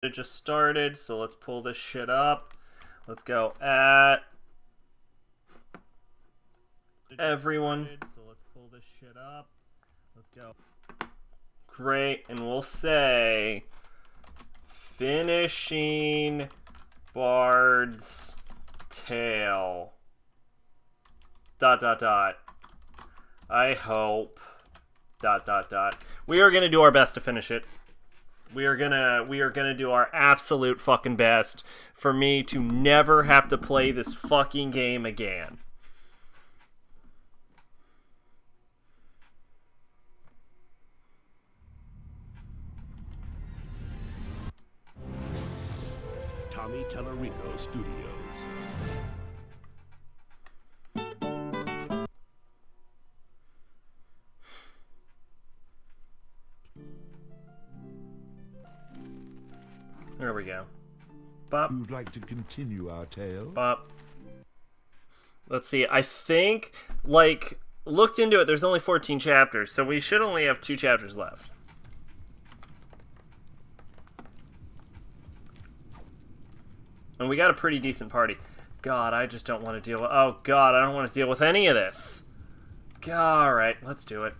It just started, so let's pull this shit up. Let's go at everyone. So let's pull this shit up. Let's go. Great, and we'll say finishing Bard's Tale. ... I hope ... We are gonna do our best to finish it. We are gonna do our absolute fucking best for me to never have to play this fucking game again. Tommy Tellerico Studios. There we go. Bop. You'd like to continue our tale? Bop. Let's see. I think, like, looked into it, there's only 14 chapters, so we should only have 2 chapters left. And we got a pretty decent party. God, I just don't want to deal with... Oh, God, I don't want to deal with any of this. Alright, let's do it.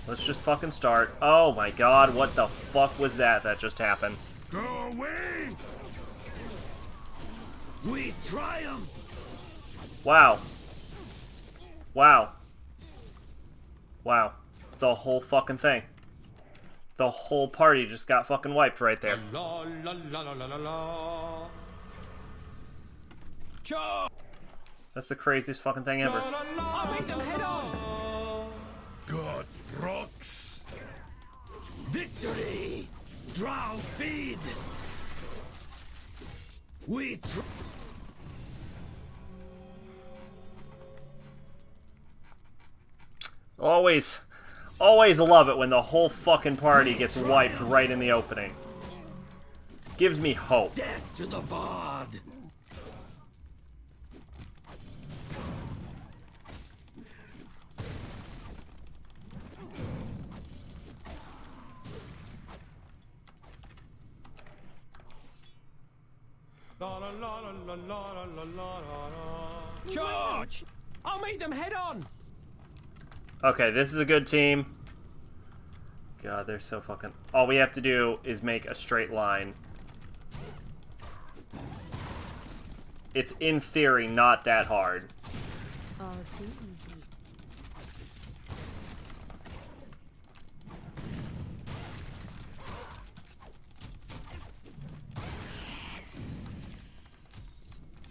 Let's just fucking start. Oh my god, what the fuck was that just happened? Go away! We triumph! Wow. Wow. Wow. The whole fucking thing. The whole party just got fucking wiped right there. La la la la la la la. That's the craziest fucking thing ever. I'll make them head on. God rocks! Victory! Drow feed! We Always love it when the whole fucking party gets wiped right in the opening. Gives me hope. Death to the bard! La la la la la la la la la. Charge! I'll make them head on. Okay, this is a good team. God, they're so fucking... All we have to do is make a straight line. It's, in theory, not that hard. All too easy.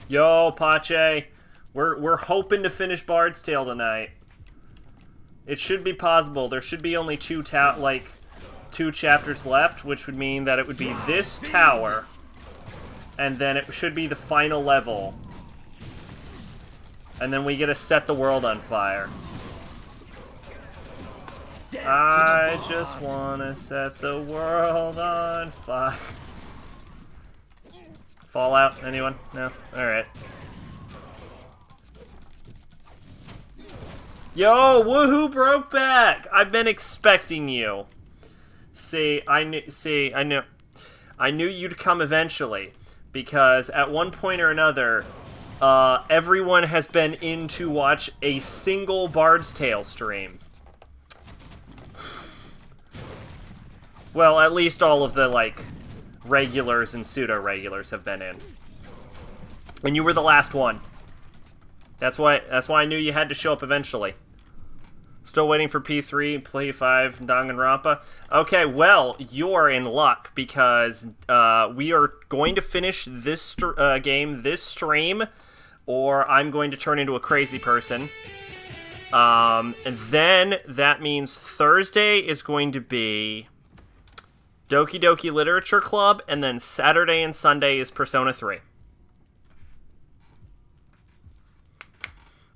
Yo, Pache. We're hoping to finish Bard's Tale tonight. It should be possible. There should be only two chapters left, which would mean that it would be this tower, and then it should be the final level. And then we get to set the world on fire. I just want to set the world on fire. Fallout? Anyone? No? Alright. Yo, woohoo, Brokeback! I've been expecting you. I knew you'd come eventually, because at one point or another, everyone has been in to watch a single Bard's Tale stream. Well, at least all of the, like, regulars and pseudo-regulars have been in. And you were the last one. That's why I knew you had to show up eventually. Still waiting for P3, P5, Danganronpa. Okay, well, you're in luck, because we are going to finish this game, this stream, or I'm going to turn into a crazy person. And then that means Thursday is going to be Doki Doki Literature Club, and then Saturday and Sunday is Persona 3.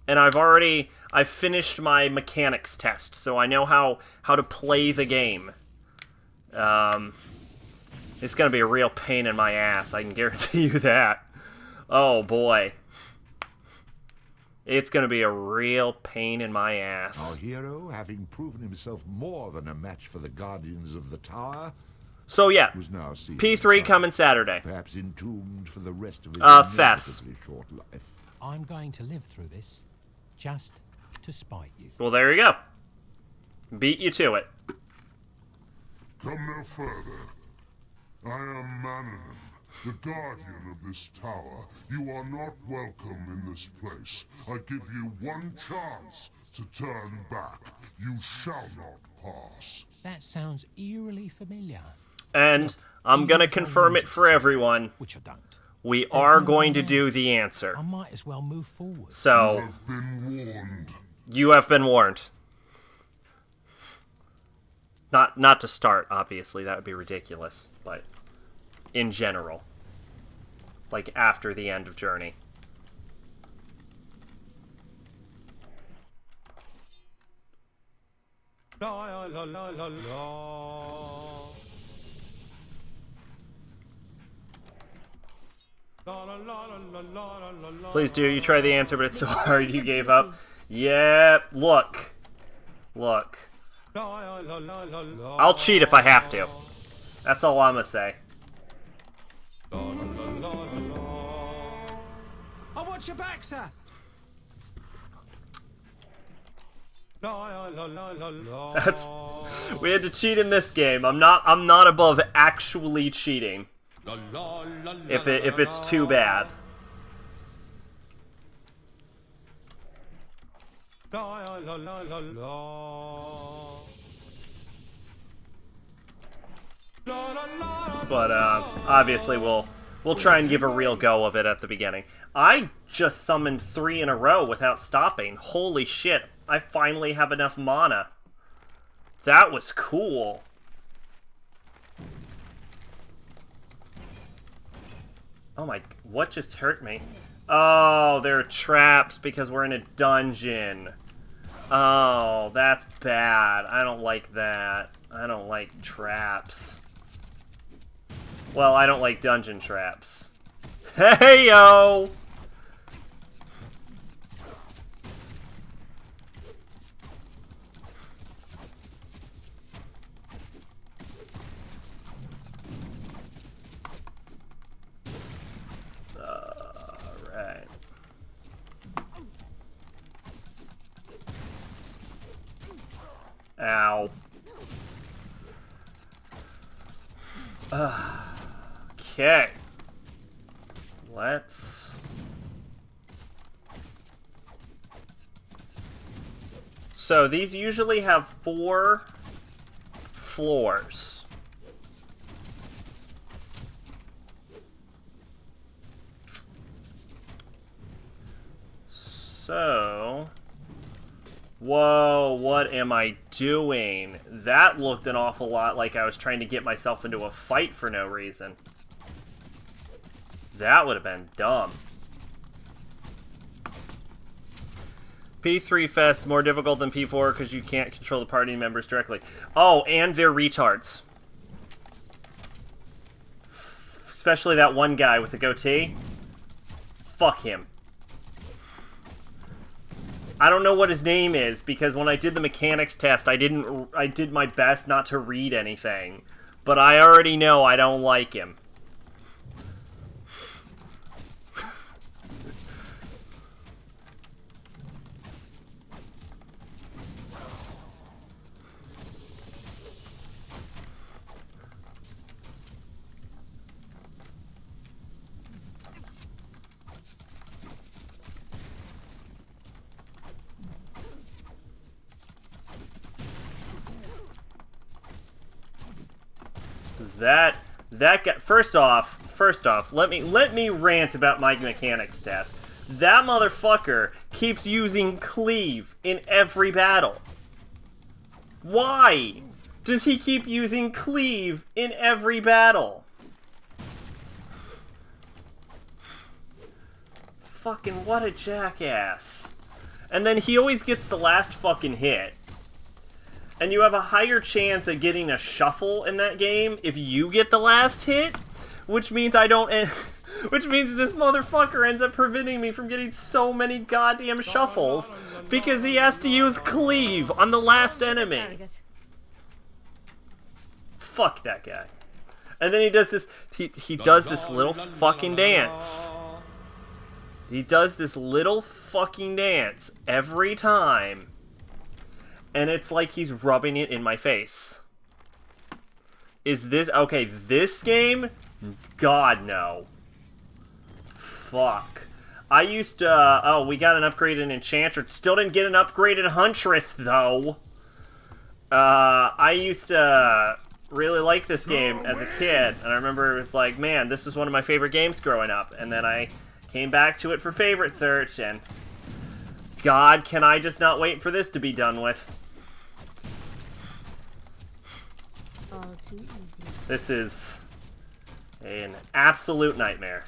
And I've finished my mechanics test, so I know how to play the game. It's gonna be a real pain in my ass, I can guarantee you that. Oh boy. It's gonna be a real pain in my ass. Our hero, having proven himself more than a match for the Guardians of the Tower, So yeah, was now seen P3 inside, coming Saturday. perhaps entombed for the rest of his Fess. inevitably short life. I'm going to live through this, just to spite you. Well, there you go. Beat you to it. Come no further. I am Manningham, the guardian of this tower. You are not welcome in this place. I give you one chance to turn back. You shall not pass. That sounds eerily familiar. And I'm gonna confirm it for everyone. Which I don't. We are going to do the answer. I might as well move forward. So, I've been warned. you have been warned. Not to start, obviously, that would be ridiculous, but in general. Like, after the end of Journey. La la la la la. La la la la la la la. Please do, you try the answer, but it's so hard you gave up. Yeah, look. Look. I'll cheat if I have to. That's all I'm gonna say. Oh, watch your back, sir. That's we had to cheat in this game. I'm not above actually cheating. If it's too bad. But obviously we'll try and give a real go of it at the beginning. I just summoned 3 in a row without stopping. Holy shit. I finally have enough mana. That was cool. Oh my, what just hurt me? Oh, there are traps because we're in a dungeon. Oh, that's bad. I don't like that. I don't like traps. Well, I don't like dungeon traps. Hey, yo! Alright. Ow. Okay. Let's... So, these usually have 4 floors. So... Whoa, what am I doing? That looked an awful lot like I was trying to get myself into a fight for no reason. That would have been dumb. P3 Fest more difficult than P4 because you can't control the party members directly. Oh, and they're retards. Especially that one guy with the goatee. Fuck him. I don't know what his name is because when I did the mechanics test, I did my best not to read anything. But I already know I don't like him. That guy, first off, let me rant about my mechanics test. That motherfucker keeps using cleave in every battle. Why does he keep using cleave in every battle? Fucking what a jackass. And then he always gets the last fucking hit. And you have a higher chance of getting a shuffle in that game if you get the last hit, which means I don't... Which means this motherfucker ends up preventing me from getting so many goddamn shuffles because he has to use cleave on the last enemy. Fuck that guy. And then he does this, he does this little fucking dance. He does this little fucking dance every time. And it's like he's rubbing it in my face. Is this... Okay, this game? God, no. Fuck. I used to... oh, we got an upgraded Enchantress. Still didn't get an upgraded Huntress, though. I used to really like this game as a kid. And I remember it was like, man, this was one of my favorite games growing up. And then I came back to it for favorite search, and... God, can I just not wait for this to be done with? All too easy. This is an absolute nightmare.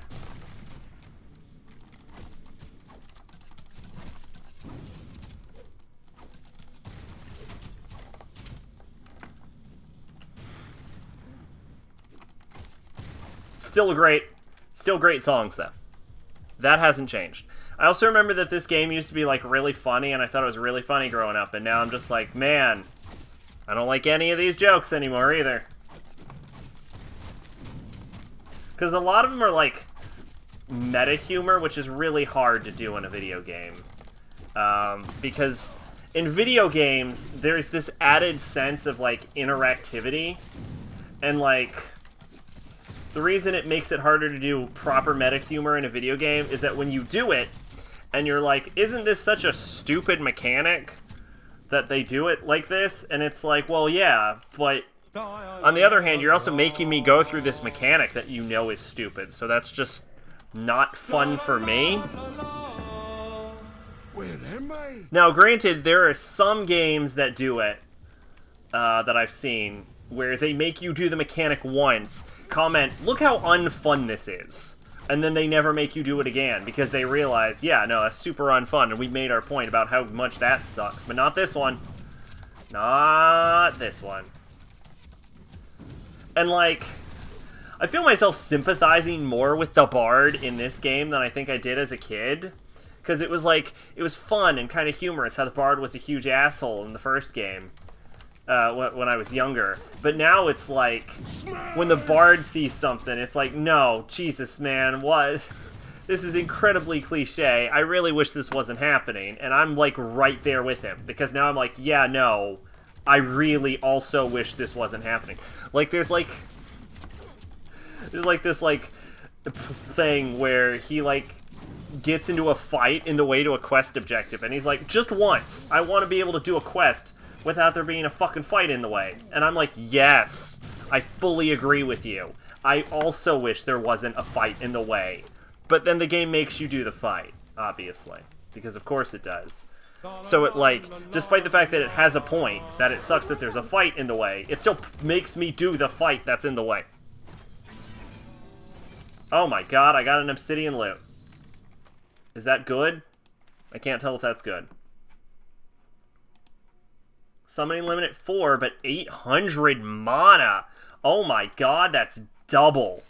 Still great songs though. That hasn't changed. I also remember that this game used to be like really funny, and I thought it was really funny growing up, and now I'm just like, man, I don't like any of these jokes anymore either. Because a lot of them are like meta humor, which is really hard to do in a video game. Because in video games, there's this added sense of like interactivity, and like the reason it makes it harder to do proper meta humor in a video game is that when you do it, and you're like, isn't this such a stupid mechanic that they do it like this? And it's like, well, yeah, but on the other hand, you're also making me go through this mechanic that you know is stupid, so that's just not fun for me. Where am I? Now, granted, there are some games that do it, that I've seen, where they make you do the mechanic once, comment, look how unfun this is, and then they never make you do it again, because they realize, yeah, no, that's super unfun, and we made our point about how much that sucks, but not this one. Not this one. And, like, I feel myself sympathizing more with the Bard in this game than I think I did as a kid. Because it was, like, it was fun and kind of humorous how the Bard was a huge asshole in the first game. When I was younger. But now it's like, when the Bard sees something, it's like, no, Jesus, man, what? This is incredibly cliche. I really wish this wasn't happening. And I'm, like, right there with him. Because now I'm like, yeah, no, I really also wish this wasn't happening. Like, there's this, like, thing where he, like, gets into a fight in the way to a quest objective. And he's like, just once, I want to be able to do a quest without there being a fucking fight in the way. And I'm like, yes, I fully agree with you. I also wish there wasn't a fight in the way. But then the game makes you do the fight, obviously. Because of course it does. So it, like, despite the fact that it has a point, that it sucks that there's a fight in the way, it still makes me do the fight that's in the way. Oh my god, I got an obsidian loot. Is that good? I can't tell if that's good. Summoning limit at 4, but 800 mana. Oh my god, that's double.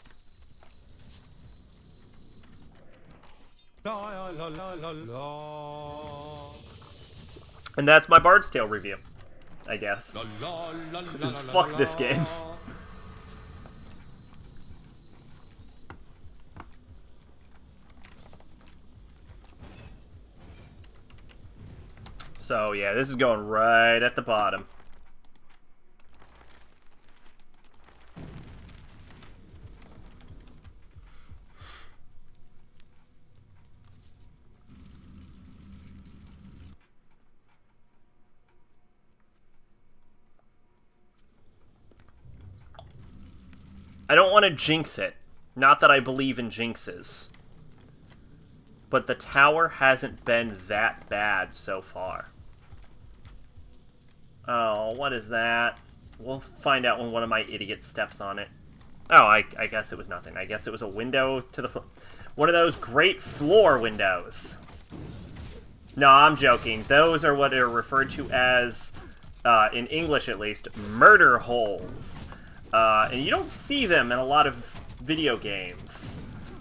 And that's my Bard's Tale review, I guess. Just fuck this game. So, yeah, this is going right at the bottom. I don't want to jinx it. Not that I believe in jinxes. But the tower hasn't been that bad so far. Oh, what is that? We'll find out when one of my idiots steps on it. Oh, I guess it was nothing. I guess it was a window to the floor. One of those great floor windows. No, I'm joking. Those are what are referred to as, in English at least, murder holes. And you don't see them in a lot of video games.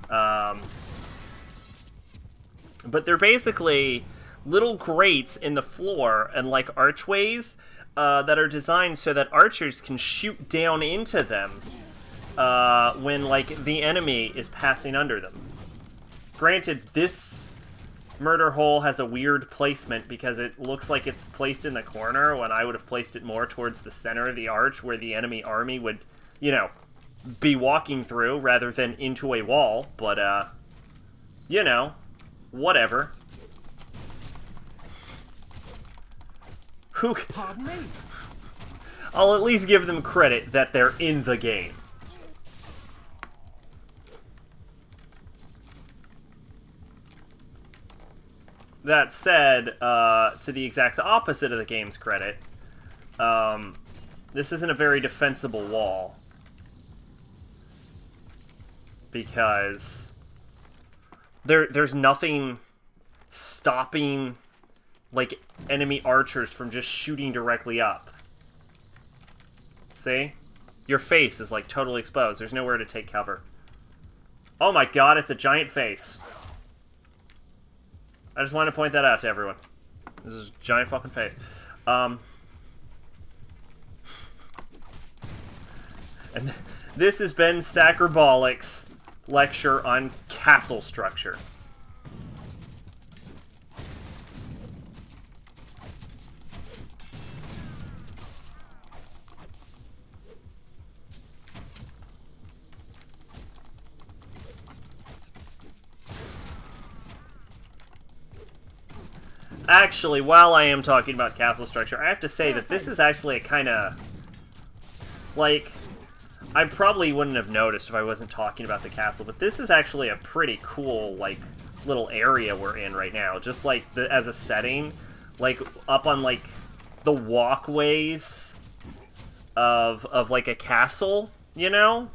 But they're basically little grates in the floor and like archways that are designed so that archers can shoot down into them when, like, the enemy is passing under them. Granted, this murder hole has a weird placement because it looks like it's placed in the corner when I would have placed it more towards the center of the arch where the enemy army would, you know, be walking through rather than into a wall, but, you know, whatever. Who... Pardon me? I'll at least give them credit that they're in the game. That said, to the exact opposite of the game's credit, this isn't a very defensible wall. Because there's nothing stopping, like, enemy archers from just shooting directly up. See? Your face is, like, totally exposed. There's nowhere to take cover. Oh my god, it's a giant face. I just wanted to point that out to everyone. This is a giant fucking face. And this has been Sacrabalic's lecture on castle structure. Actually, while I am talking about castle structure, I have to say that this is actually a kind of, like, I probably wouldn't have noticed if I wasn't talking about the castle, but this is actually a pretty cool, like, little area we're in right now. Just, like, as a setting, like, up on, like, the walkways of like, a castle, you know?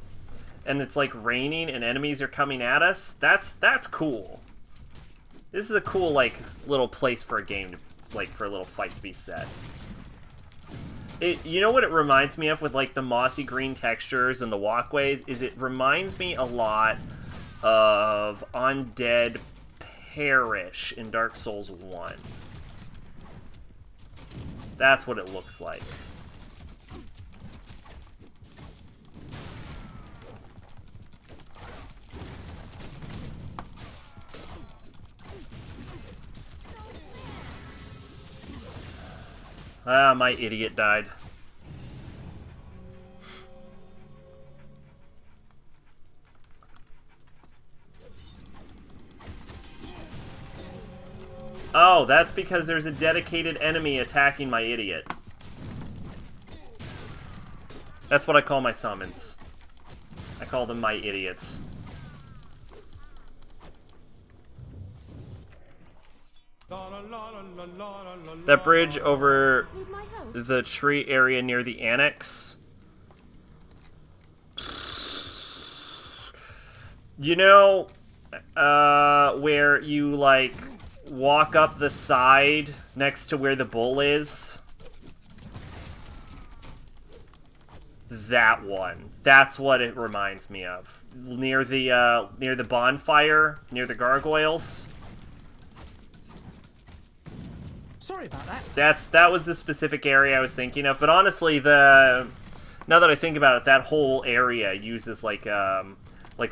And it's, like, raining and enemies are coming at us. That's cool. This is a cool, like, little place for a game, to, like, for a little fight to be set. You know what it reminds me of with, like, the mossy green textures and the walkways? Is it reminds me a lot of Undead Parish in Dark Souls 1. That's what it looks like. Ah, my idiot died. Oh, that's because there's a dedicated enemy attacking my idiot. That's what I call my summons. I call them my idiots. That bridge over the tree area near the annex. You know, where you, like, walk up the side next to where the bull is? That one. That's what it reminds me of. Near the bonfire, near the gargoyles. Sorry about that. That was the specific area I was thinking of, but honestly, now that I think about it, that whole area uses like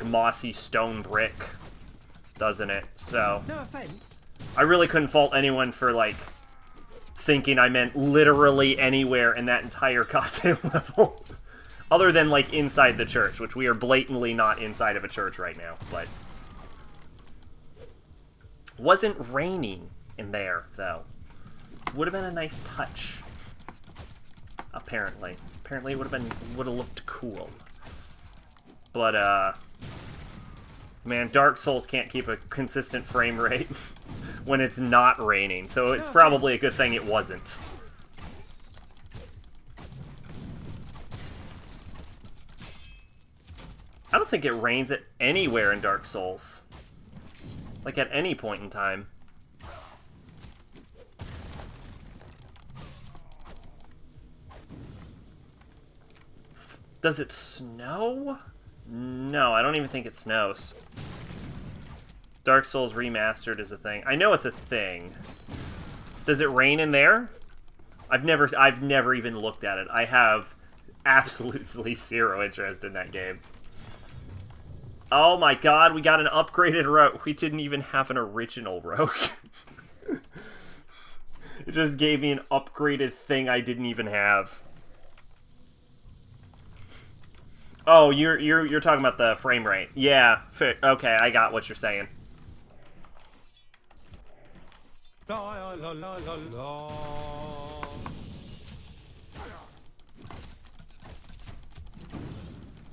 mossy stone brick, doesn't it? So No offense. I really couldn't fault anyone for, like, thinking I meant literally anywhere in that entire goddamn level. Other than, like, inside the church, which we are blatantly not inside of a church right now, but wasn't raining in there, though. Would have been a nice touch. Apparently. Apparently it would have looked cool. But, man, Dark Souls can't keep a consistent frame rate when it's not raining, so it's probably a good thing it wasn't. I don't think it rains at anywhere in Dark Souls. Like, at any point in time. Does it snow? No, I don't even think it snows. Dark Souls Remastered is a thing. I know it's a thing. Does it rain in there? I've never even looked at it. I have absolutely zero interest in that game. Oh my god, we got an upgraded rogue. We didn't even have an original rogue. It just gave me an upgraded thing I didn't even have. Oh, you're talking about the frame rate. Yeah, okay, I got what you're saying. La, la, la, la, la.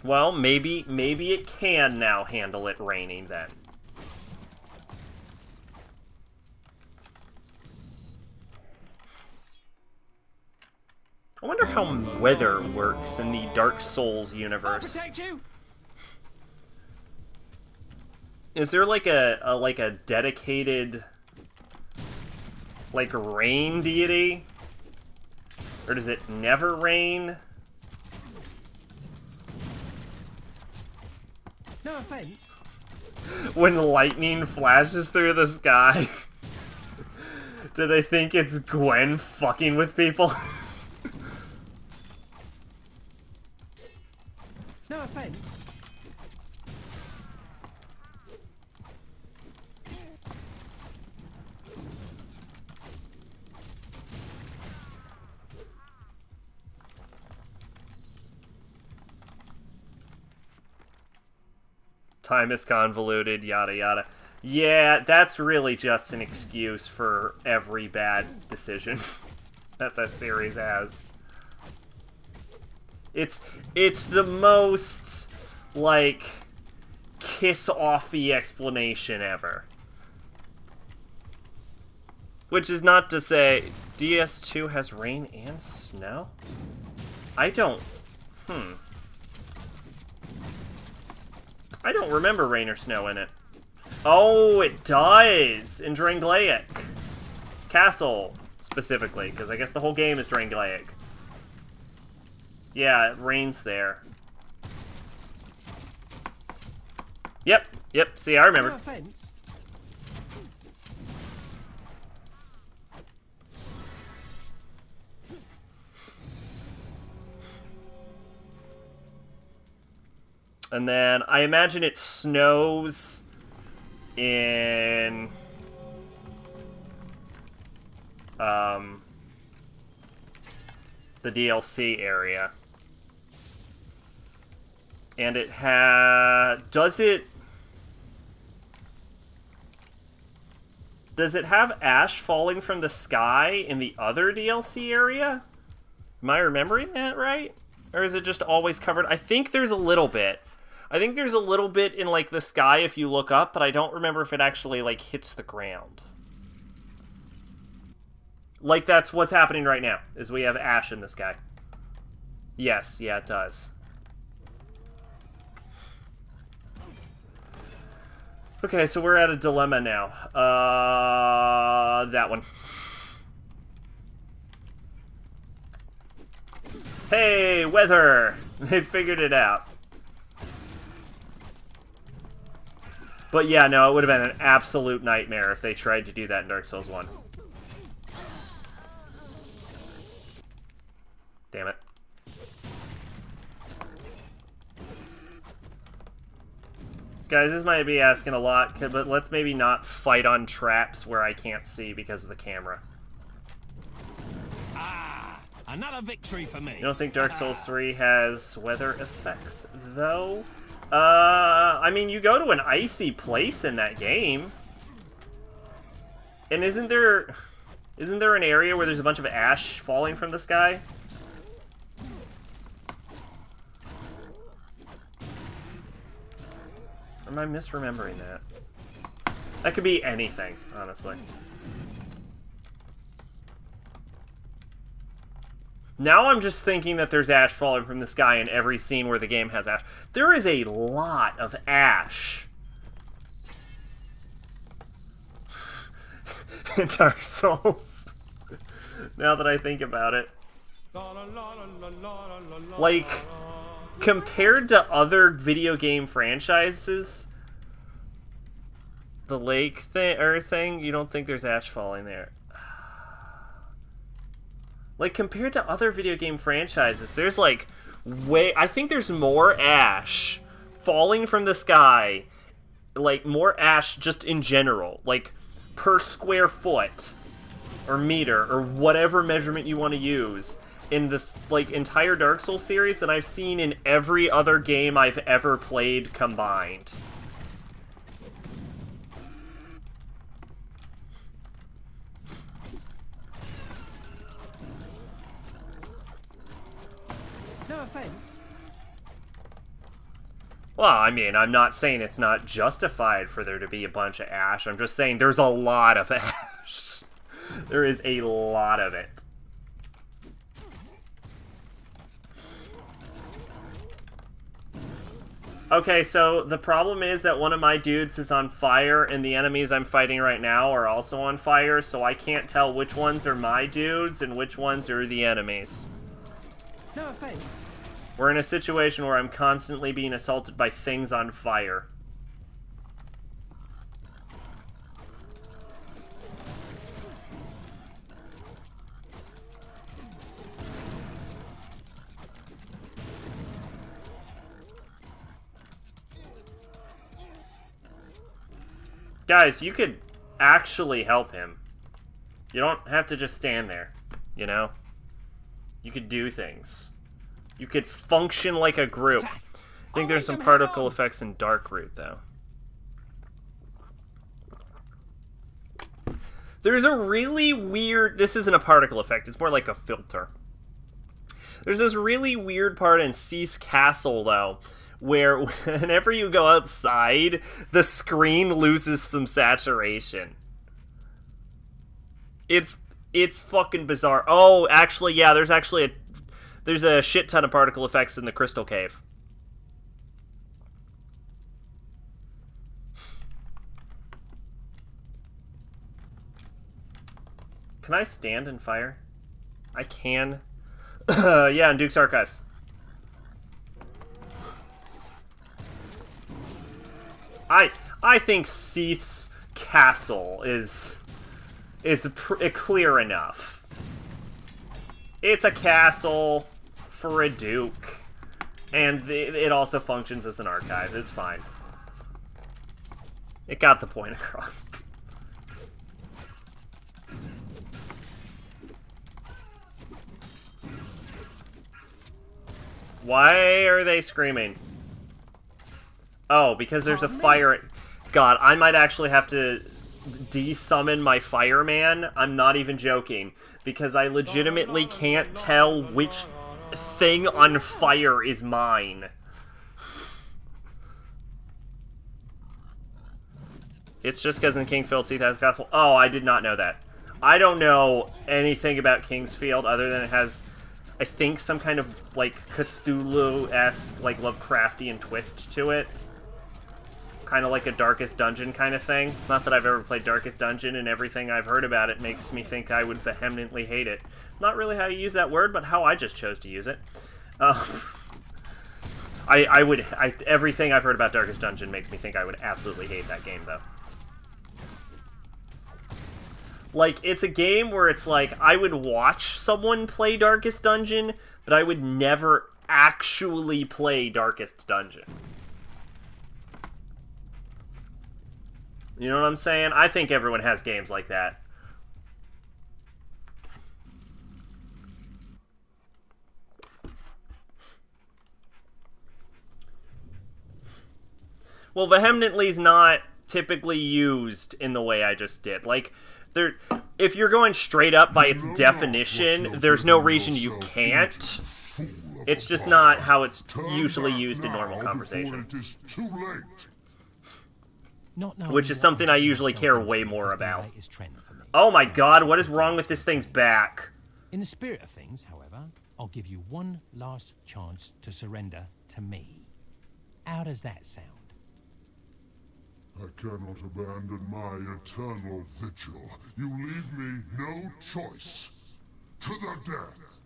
Well, maybe it can now handle it raining then. I wonder how weather works in the Dark Souls I'll universe. protect you. Is there like a dedicated like rain deity? Or does it never rain? No offense. When lightning flashes through the sky, do they think it's Gwen fucking with people? No offense. Time is convoluted, yada yada. Yeah, that's really just an excuse for every bad decision that series has. It's the most, like, kiss-offy explanation ever. Which is not to say DS2 has rain and snow? I don't remember rain or snow in it. Oh, it does! In Drangleic Castle, specifically, because I guess the whole game is Drangleic. Yeah, it rains there. Yep, see, I remember. No offense. And then I imagine it snows in the DLC area. And it does it have ash falling from the sky in the other DLC area? Am I remembering that right? Or is it just always covered? I think there's a little bit. I think there's a little bit in, like, the sky if you look up, but I don't remember if it actually, like, hits the ground. Like, that's what's happening right now, is we have ash in the sky. Yes, yeah, it does. Okay, so we're at a dilemma now. That one. Hey, weather! They figured it out. But yeah, no, it would have been an absolute nightmare if they tried to do that in Dark Souls 1. Damn it. Guys, this might be asking a lot, but let's maybe not fight on traps where I can't see because of the camera. Ah, another victory for me. You don't think Dark Souls 3 has weather effects, though? I mean, you go to an icy place in that game. And isn't there an area where there's a bunch of ash falling from the sky? Or am I misremembering that? That could be anything, honestly. Now I'm just thinking that there's ash falling from the sky in every scene where the game has ash. There is a lot of ash in Dark Souls. Now that I think about it. Like, compared to other video game franchises, the lake thing, you don't think there's ash falling there. Like, compared to other video game franchises, there's, like, I think there's more ash falling from the sky, like, more ash just in general, like, per square foot, or meter, or whatever measurement you want to use, in the, like, entire Dark Souls series than I've seen in every other game I've ever played combined. No offense. Well, I mean, I'm not saying it's not justified for there to be a bunch of ash. I'm just saying there's a lot of ash. There is a lot of it. Okay, so the problem is that one of my dudes is on fire, and the enemies I'm fighting right now are also on fire, so I can't tell which ones are my dudes and which ones are the enemies. No offense. We're in a situation where I'm constantly being assaulted by things on fire. Guys, you could actually help him. You don't have to just stand there, you know? You could do things. You could function like a group. I think there's some particle effects in Darkroot, though. There's a really weird... This isn't a particle effect, it's more like a filter. There's this really weird part in Seath's Castle, though, where whenever you go outside, the screen loses some saturation. It's fucking bizarre. Oh, actually, yeah, there's a shit ton of particle effects in the Crystal Cave. Can I stand and fire? I can. Yeah, in Duke's Archives. I think Seath's Castle is clear enough. It's a castle for a duke, and it also functions as an archive. It's fine. It got the point across. Why are they screaming? Oh, because there's a fire... God, I might actually have to de-summon my fireman. I'm not even joking. Because I legitimately can't tell which thing on fire is mine. It's just because in Kingsfield, Seath has a castle. Oh, I did not know that. I don't know anything about Kingsfield other than it has, I think, some kind of, like, Cthulhu-esque, like, Lovecraftian twist to it. Kind of like a Darkest Dungeon kind of thing. Not that I've ever played Darkest Dungeon, and everything I've heard about it makes me think I would vehemently hate it. Not really how you use that word, but how I just chose to use it. Everything I've heard about Darkest Dungeon makes me think I would absolutely hate that game, though. Like, it's a game where it's like, I would watch someone play Darkest Dungeon, but I would never actually play Darkest Dungeon. You know what I'm saying? I think everyone has games like that. Well, vehemently's not typically used in the way I just did. Like, if you're going straight up by its definition, there's no reason you can't. It's just not how it's usually used in normal conversation. Which is something I usually care way more about. Oh my god, what is wrong with this thing's back? In the spirit of things, however, I'll give you one last chance to surrender to me. How does that sound? I cannot abandon my eternal vigil. You leave me no choice. To the death.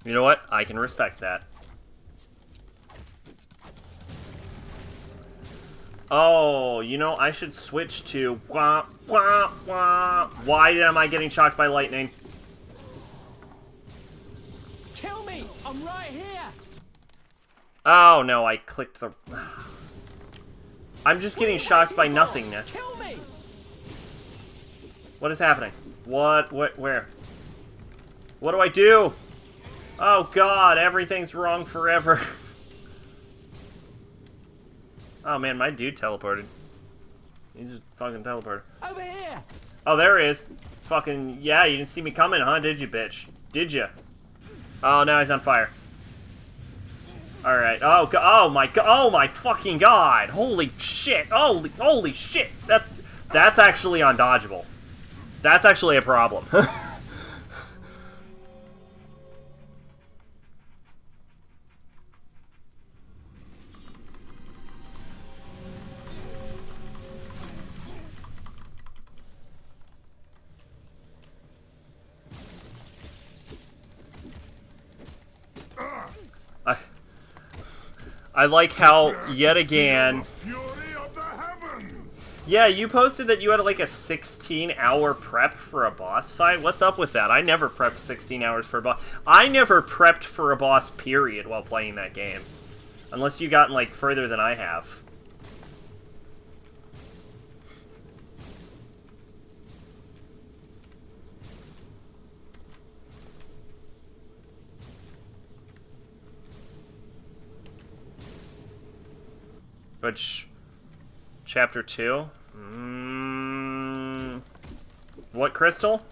You know what? I can respect that. Oh, you know, I should switch to... Wah, wah, wah. Why am I getting shocked by lightning? Kill me! I'm right here! Oh no, I clicked the... I'm just getting shocked by nothingness. Kill me! What is happening? What? Where? What do I do? Oh god, everything's wrong forever. Oh man, my dude teleported. He just fucking teleported. Over here! Oh, there he is. Fucking, yeah, you didn't see me coming, huh? Did you, bitch? Did you? Oh, now he's on fire. Alright. Oh, oh my god. Oh my fucking god. Holy shit. Holy shit. That's actually undodgeable. That's actually a problem. I like how, yet again... Fury of the heavens! Yeah, you posted that you had like a 16-hour prep for a boss fight. What's up with that? I never prepped 16 hours for a boss. I never prepped for a boss, period, while playing that game. Unless you gotten, like, further than I have. Which... Chapter 2? What crystal?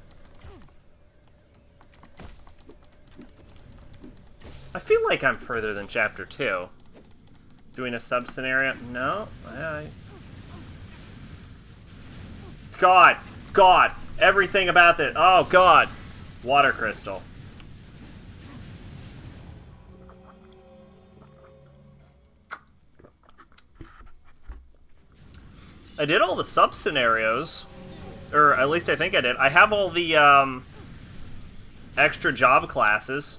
I feel like I'm further than Chapter 2. Doing a sub-scenario? No? God! God! Everything about this! Oh, God! Water crystal. I did all the sub-scenarios. Or, at least I think I did. I have all the, extra job classes.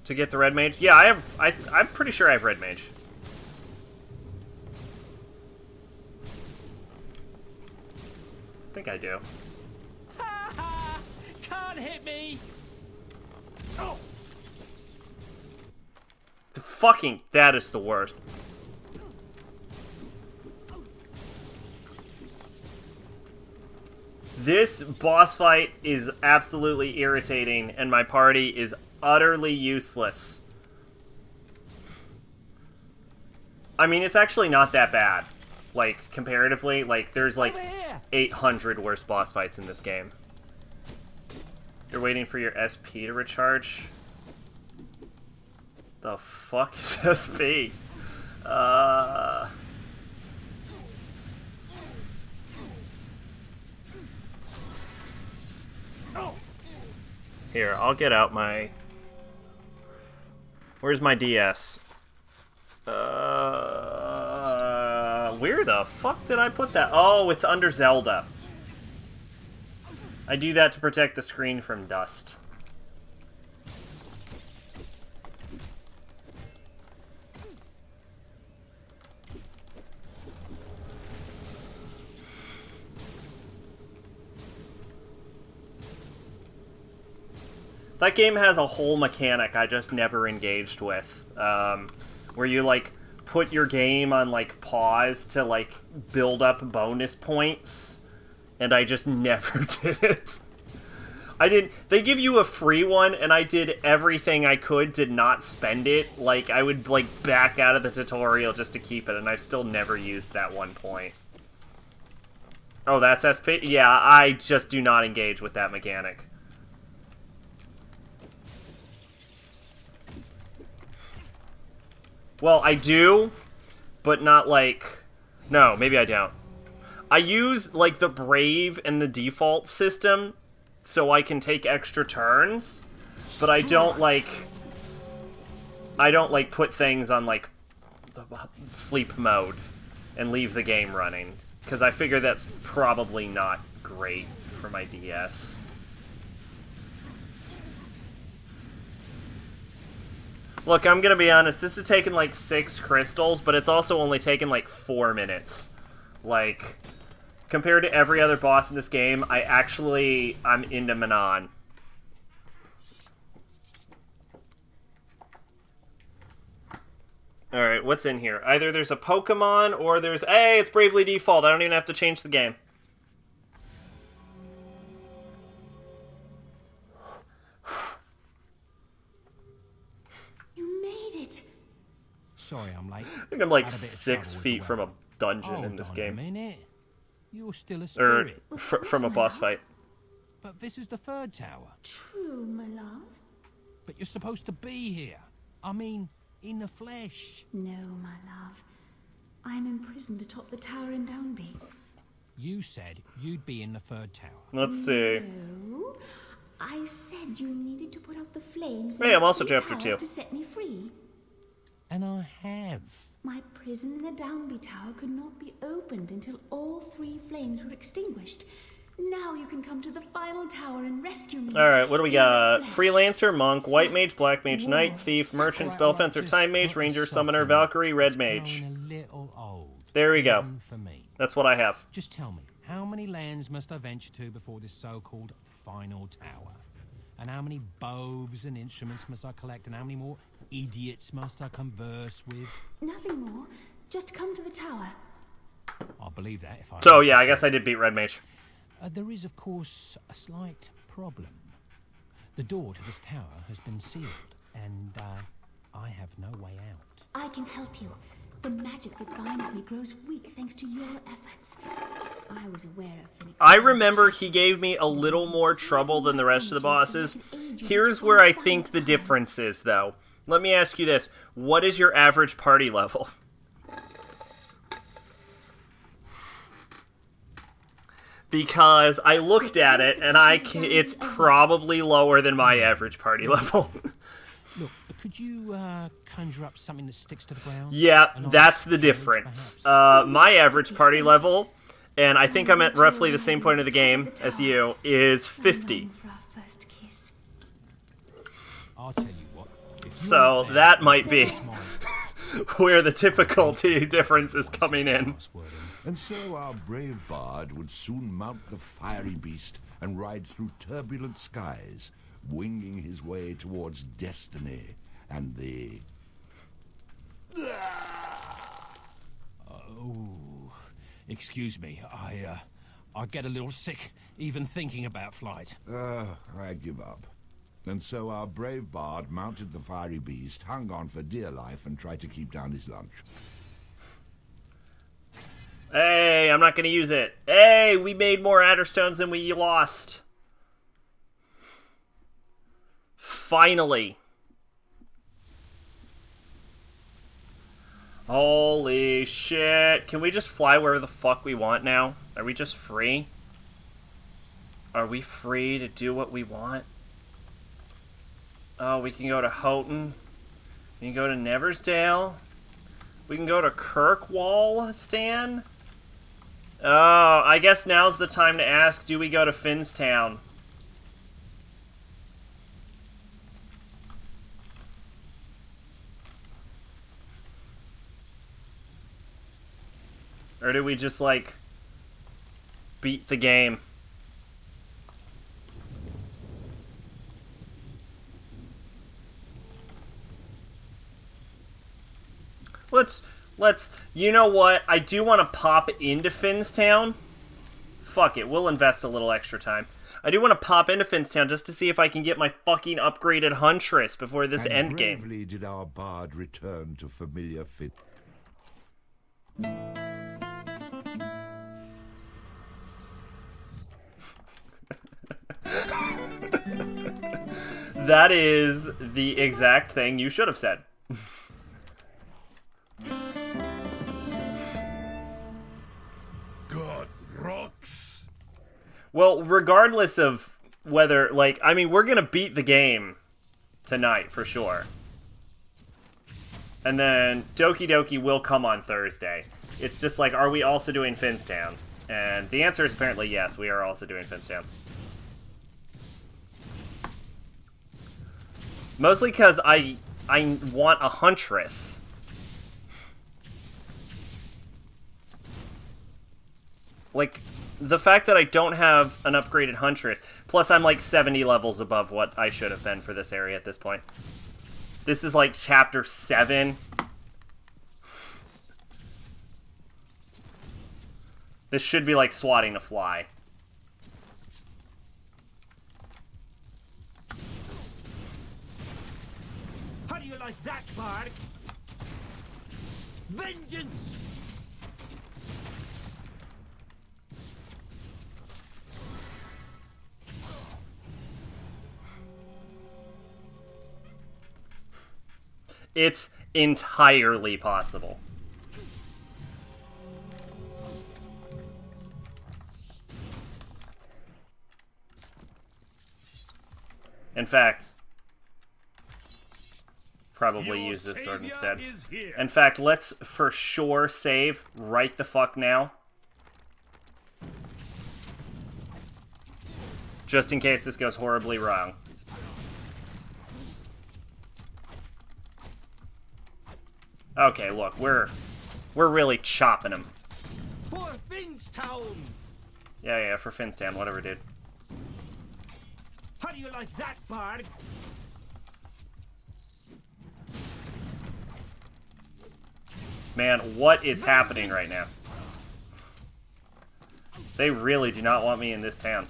To get the red mage? Yeah, I'm pretty sure I have red mage. I think I do. Ha ha! Can't hit me! Oh! Fucking, that is the worst. This boss fight is absolutely irritating, and my party is utterly useless. I mean, it's actually not that bad. Like, comparatively, like, there's like 800 worse boss fights in this game. You're waiting for your SP to recharge? The fuck is SP? Here, I'll get out my... Where's my DS? Where the fuck did I put that? Oh, it's under Zelda. I do that to protect the screen from dust. That game has a whole mechanic I just never engaged with, where you, like, put your game on, like, pause to, like, build up bonus points, and I just never did it. They give you a free one, and I did everything I could to not spend it. Like, I would, like, back out of the tutorial just to keep it, and I've still never used that one point. Oh, that's SP? Yeah, I just do not engage with that mechanic. Well, I do, but not like... No, maybe I don't. I use, like, the Brave and the default system so I can take extra turns, but I don't, like... put things on, like, the sleep mode and leave the game running, because I figure that's probably not great for my DS. Look, I'm gonna be honest, this has taken like 6 crystals, but it's also only taken like 4 minutes. Like, compared to every other boss in this game, I'm into Manon. Alright, what's in here? Either there's a Pokemon, or there's... Hey, it's Bravely Default. I don't even have to change the game. You made it. Sorry I'm late. I think I'm like Had a bit of 6 trouble with feet the from a weather. dungeon in this Hold on a game. minute. You're still a Or spirit. from a boss fight. But this is the third tower. True, my love. But you're supposed to be here. I mean, in the flesh. No, my love. I'm imprisoned atop the tower in Downby. You said you'd be in the third tower. Let's see. No, I said you needed to put out the flames. Hey, in I'm also three chapter towers 2. to set me free. And I have. My prison in the Downby Tower could not be opened until all 3 flames were extinguished. Now you can come to the final tower and rescue me. Alright, what do we In got? the flesh. Freelancer, Monk, White Mage, Black Mage, Soft Knight, Thief, Merchant, Right, Spellfencer, just Time Mage, put a Ranger, sock Summoner, in. Valkyrie, Red It's Mage. growing a little old. There we go. Even for me. That's what I have. Just tell me, how many lands must I venture to before this so-called final tower? And how many bows and instruments must I collect? And how many more idiots must I converse with? Nothing more. Just come to the tower. I'll believe that if I... So, yeah, I guess I did beat Red Mage. There is, of course, a slight problem. The door to this tower has been sealed, and I have no way out. I can help you. The magic that binds me grows weak thanks to your efforts. I was aware of Phoenix. I remember he gave me a little more trouble than the rest of the bosses. Here's where I think the difference is, though. Let me ask you this. What is your average party level? Because I looked at it, and it's probably lower than my average party level. Look, could you conjure up something that sticks to the ground? Yeah, An that's ice the cage, difference. perhaps? My average party level, and I think I'm at roughly the same point of the game as you, is 50. For our first kiss. I'll tell you what. if you're So there, that might be it's mine. where the difficulty difference is coming in. Password in. And so our brave bard would soon mount the fiery beast and ride through turbulent skies, winging his way towards destiny and the... Oh, excuse me. I get a little sick even thinking about flight. I give up. And so our brave bard mounted the fiery beast, hung on for dear life, and tried to keep down his lunch. Hey, I'm not going to use it. Hey, we made more Adderstones than we lost. Finally. Holy shit. Can we just fly wherever the fuck we want now? Are we just free? Are we free to do what we want? Oh, we can go to Houghton. We can go to Neversdale. We can go to Kirkwall, Stan. Oh, I guess now's the time to ask, do we go to Finnstown? Or do we just, like, beat the game? Let's, you know what? I do want to pop into Finnstown. Fuck it, we'll invest a little extra time. I do want to pop into Finnstown just to see if I can get my fucking upgraded Huntress before this And endgame. bravely did our bard return to familiar fit. That is the exact thing you should have said. God rocks. Well, regardless of whether, like, I mean, we're gonna beat the game tonight, for sure. And then Doki Doki will come on Thursday. It's just like, are we also doing Finnstown? And the answer is apparently yes, we are also doing Finnstown. Mostly because I want a Huntress. Like, the fact that I don't have an upgraded Huntress, plus I'm like 70 levels above what I should have been for this area at this point. This is like chapter 7. This should be like swatting a fly. How do you like that, Bard? Vengeance! It's entirely possible. In fact, probably Your use this sword savior instead. is here. In fact, let's for sure save right the fuck now. Just in case this goes horribly wrong. Okay, look, we're really chopping him. For Finstown! Yeah, for Finstown, whatever, dude. How do you like that, Bard? Man, what is happening right now? They really do not want me in this town.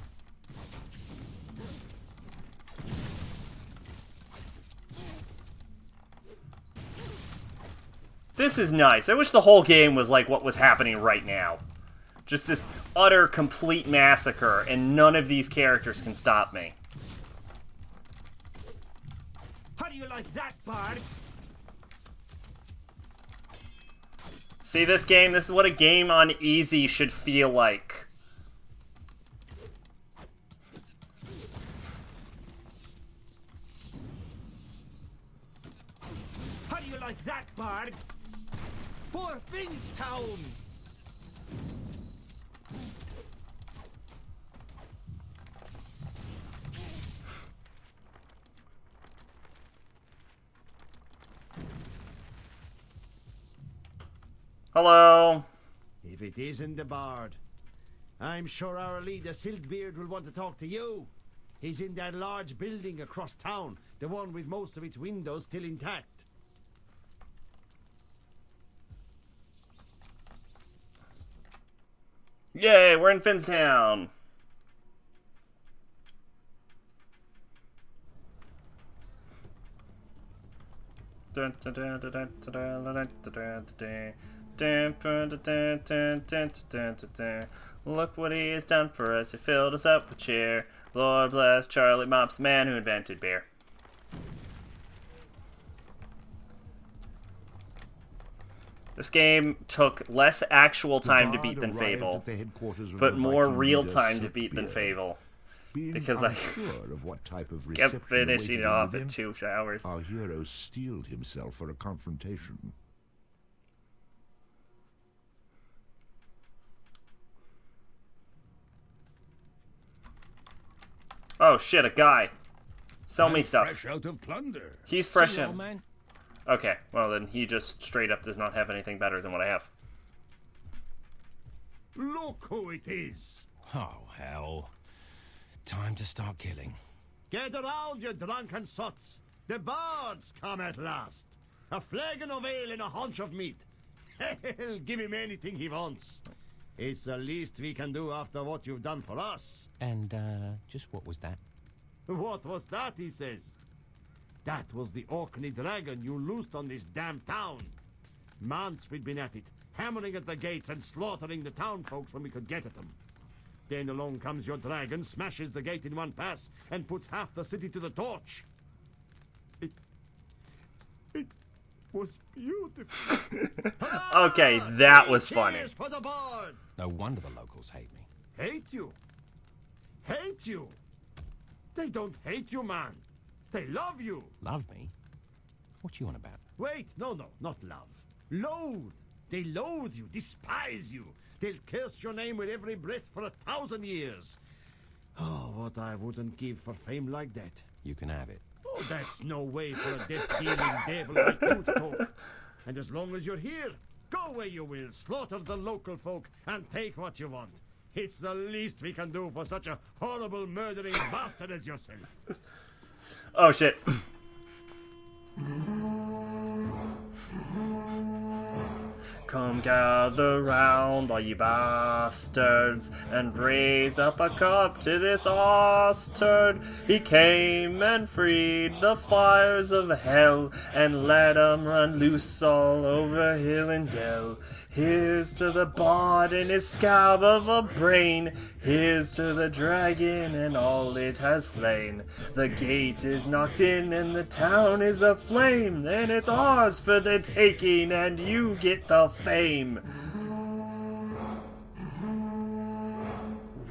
This is nice. I wish the whole game was like what was happening right now. Just this utter, complete massacre, and none of these characters can stop me. How do you like that, Bard? See this game? This is what a game on easy should feel like. How do you like that, Bard? For Finstown! Hello? If it isn't the Bard, I'm sure our leader Silkbeard will want to talk to you. He's in that large building across town, the one with most of its windows still intact. Yay, we're in Finstown. Look what he has done for us. He filled us up with cheer. Lord bless Charlie Mops, the man who invented beer. This game took less actual time to beat than Fable, but more real time to beat than Fable. Because I of what type of kept finishing off in 2 hours. Our hero steeled himself for a confrontation. Oh shit, a guy. Sell me stuff. Fresh out of plunder. He's fresh See you, old in. man. Okay, well then he just straight up does not have anything better than what I have. Look who it is. Oh, hell. Time to start killing. Get around, you drunken sots! The Bard's come at last! A flagon of ale and a haunch of meat. Hell, give him anything he wants. It's the least we can do after what you've done for us. And, just what was that? What was that, he says? That was the Orkney dragon you loosed on this damn town. Months we'd been at it, hammering at the gates and slaughtering the town folks when we could get at them. Then along comes your dragon, smashes the gate in one pass, and puts half the city to the torch. It was beautiful. Okay, that was funny. Cheers for the Bard! No wonder the locals hate me. Hate you? Hate you? They don't hate you, man. They love you. Love me? What you on about? Wait, no, not love. Loathe. They loathe you, despise you. They'll curse your name with every breath for 1,000 years. Oh, what I wouldn't give for fame like that. You can have it. Oh, that's no way for a death-dealing devil like you to talk. And as long as you're here, go where you will, slaughter the local folk, and take what you want. It's the least we can do for such a horrible murdering bastard as yourself. Oh shit. Come gather round, all you bastards, and raise up a cup to this bastard. He came and freed the fires of hell, and let 'em run loose all over hill and dell. Here's to the bard and his scab of a brain. Here's to the dragon and all it has slain. The gate is knocked in and the town is aflame, and it's ours for the taking, and you get the fame.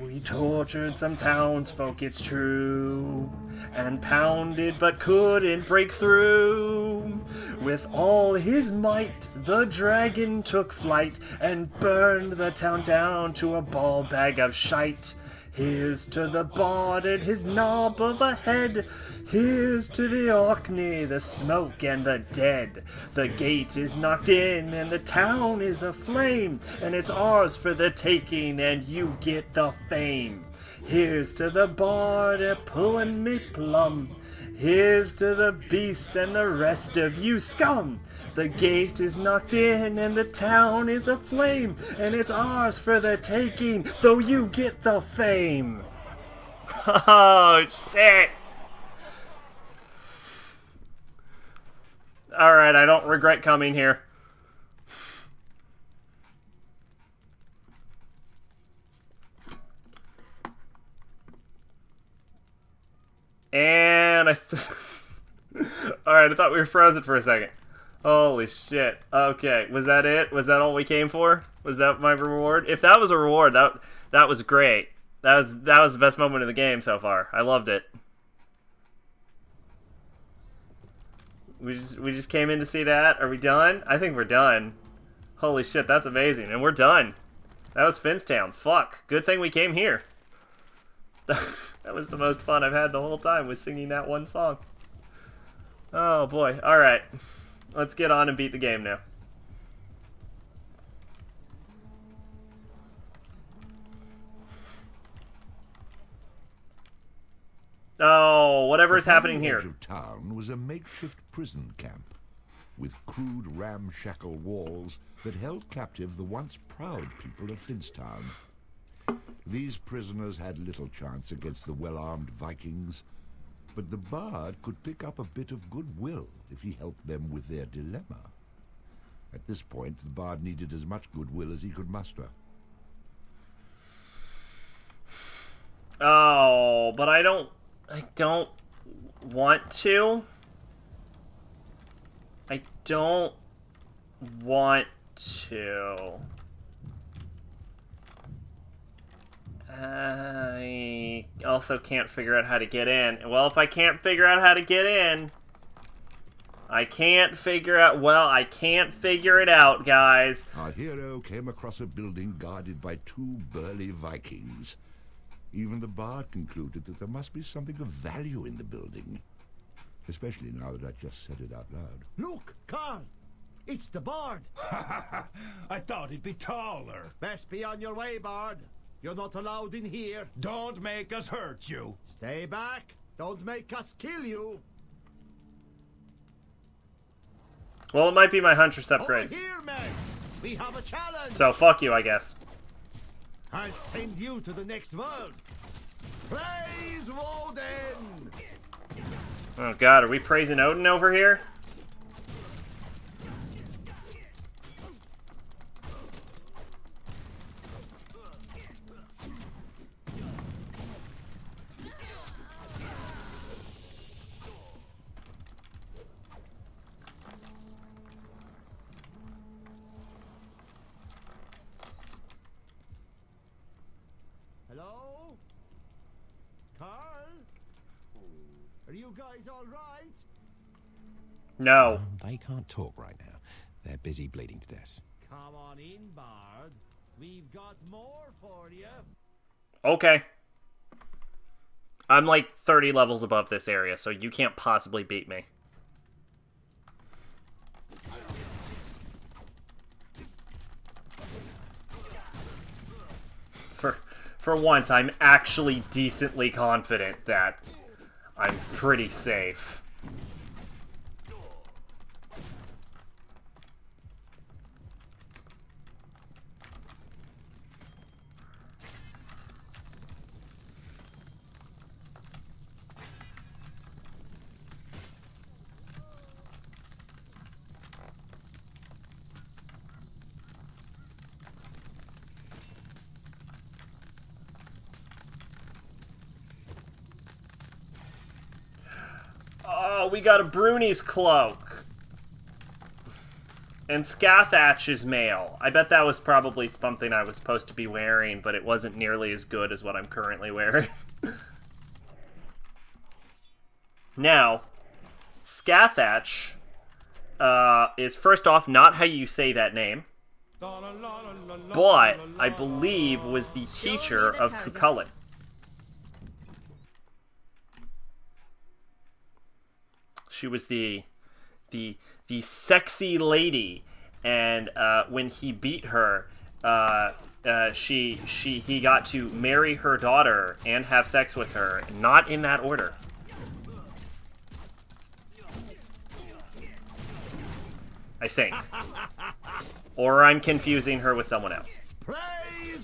We tortured some townsfolk, it's true, and pounded but couldn't break through. With all his might, the dragon took flight and burned the town down to a ball bag of shite. Here's to the bard and his knob of a head. Here's to the Orkney, the smoke and the dead. The gate is knocked in and the town is aflame, and it's ours for the taking, and you get the fame. Here's to the bard a pulling me plum. Here's to the beast and the rest of you scum. The gate is knocked in and the town is aflame, and it's ours for the taking, though you get the fame. Oh, shit. Alright, I don't regret coming here. And Alright, I thought we were frozen for a second. Holy shit. Okay, was that it? Was that all we came for? Was that my reward? If that was a reward, that was great. That was the best moment of the game so far. I loved it. We just came in to see that. Are we done? I think we're done. Holy shit, that's amazing. And we're done. That was Finstown. Fuck. Good thing we came here. That was the most fun I've had the whole time, was singing that one song. Oh boy. Alright. Let's get on and beat the game now. Oh, whatever is happening here. The edge of town was a makeshift prison camp with crude ramshackle walls that held captive the once proud people of Finstown. These prisoners had little chance against the well-armed Vikings, but the bard could pick up a bit of goodwill if he helped them with their dilemma. At this point, the bard needed as much goodwill as he could muster. Oh, but I don't want to. I don't want to. I also can't figure out how to get in. Well, if I can't figure out how to get in, I can't figure it out, guys. Our hero came across a building guarded by two burly Vikings. Even the bard concluded that there must be something of value in the building. Especially now that I just said it out loud. Look, Carl! It's the bard! I thought he'd be taller. Best be on your way, bard. You're not allowed in here. Don't make us hurt you. Stay back. Don't make us kill you. Well, it might be my Huntress upgrades. Over here, men. We have a challenge. So, fuck you, I guess. I'll send you to the next world. Praise Woden! Oh god, are we praising Odin over here? Hello? Carl? Are you guys all right? No. They can't talk right now. They're busy bleeding to death. Come on in, bard. We've got more for you. Okay. I'm like 30 levels above this area, so you can't possibly beat me. For once, I'm actually decently confident that I'm pretty safe. Oh, we got a Bruni's cloak. And Scathach's mail. I bet that was probably something I was supposed to be wearing, but it wasn't nearly as good as what I'm currently wearing. Now, Scathach is, first off, not how you say that name, but I believe was the teacher of Cucullin. She was the sexy lady, and when he beat her, he got to marry her daughter and have sex with her, not in that order. I think. Or I'm confusing her with someone else.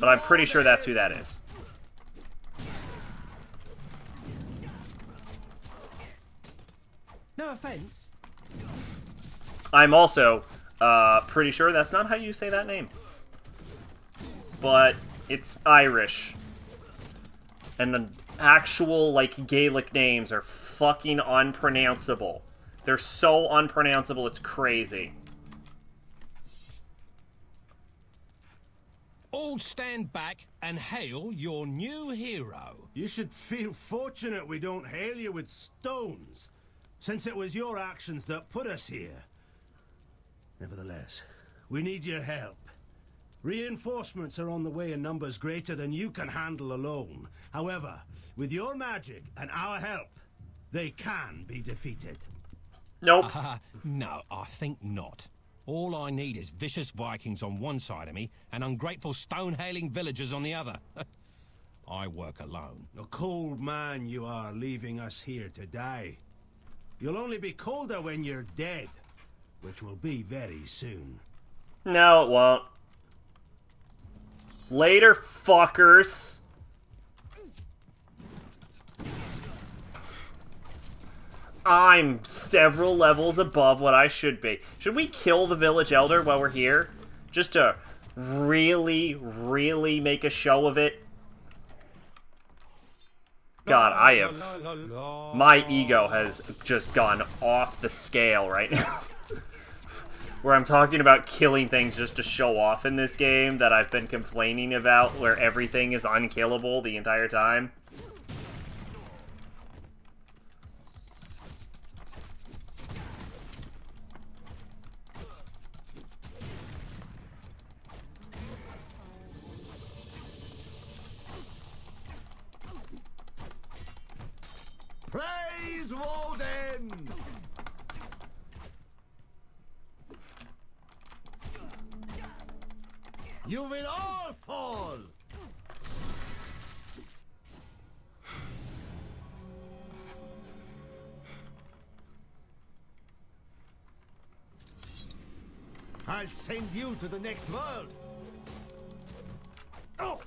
But I'm pretty sure that's who that is. No offense. I'm also pretty sure that's not how you say that name. But it's Irish. And the actual, like, Gaelic names are fucking unpronounceable. They're so unpronounceable, it's crazy. All stand back and hail your new hero. You should feel fortunate we don't hail you with stones, since it was your actions that put us here. Nevertheless, we need your help. Reinforcements are on the way in numbers greater than you can handle alone. However, with your magic and our help, they can be defeated. Nope. No, I think not. All I need is vicious Vikings on one side of me and ungrateful stone-hailing villagers on the other. I work alone. A cold man you are, leaving us here to die. You'll only be colder when you're dead, which will be very soon. No, it won't. Later, fuckers. I'm several levels above what I should be. Should we kill the village elder while we're here? Just to really, really make a show of it? God, I have... My ego has just gone off the scale right now. Where I'm talking about killing things just to show off in this game that I've been complaining about, where everything is unkillable the entire time. Praise Woden! You will all fall! I'll send you to the next world! Oh!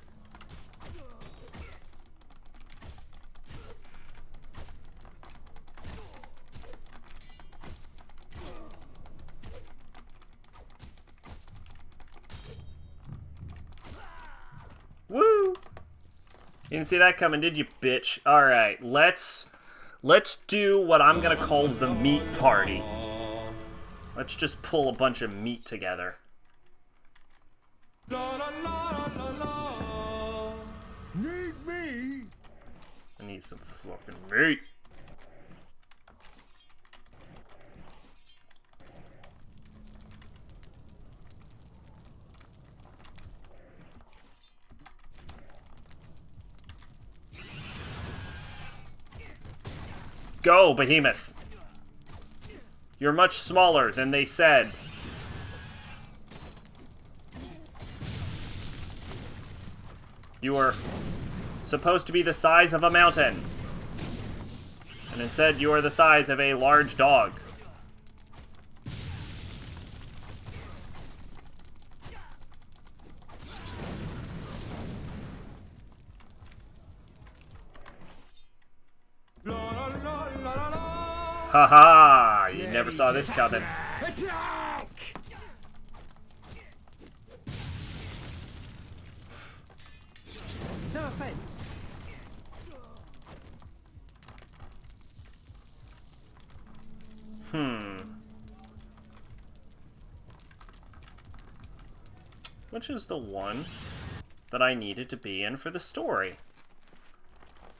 Woo! You didn't see that coming, did you, bitch? Alright, let's do what I'm gonna call the meat party. Let's just pull a bunch of meat together. Need me? I need some fucking meat. Go, Behemoth! You're much smaller than they said. You are supposed to be the size of a mountain. And instead, you are the size of a large dog. Haha! You never saw this coming. Attack! No offense. Which is the one that I needed to be in for the story?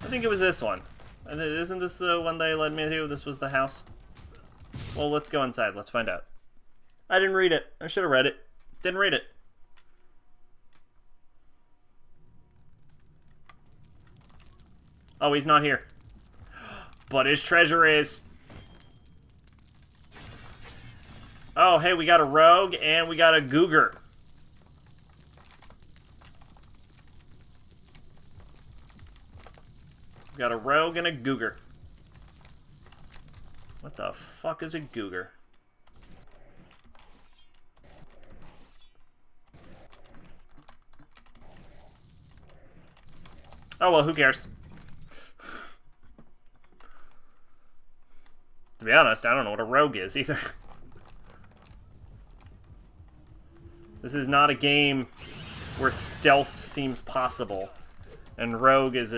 I think it was this one. Isn't this the one they led me to? This was the house? Well, let's go inside. Let's find out. I didn't read it. I should have read it. Didn't read it. Oh, he's not here. But his treasure is... Oh, hey, we got a rogue and we got a googer. We got a rogue and a googer. What the fuck is a googer? Oh, well, who cares? To be honest, I don't know what a rogue is either. This is not a game where stealth seems possible. And rogue is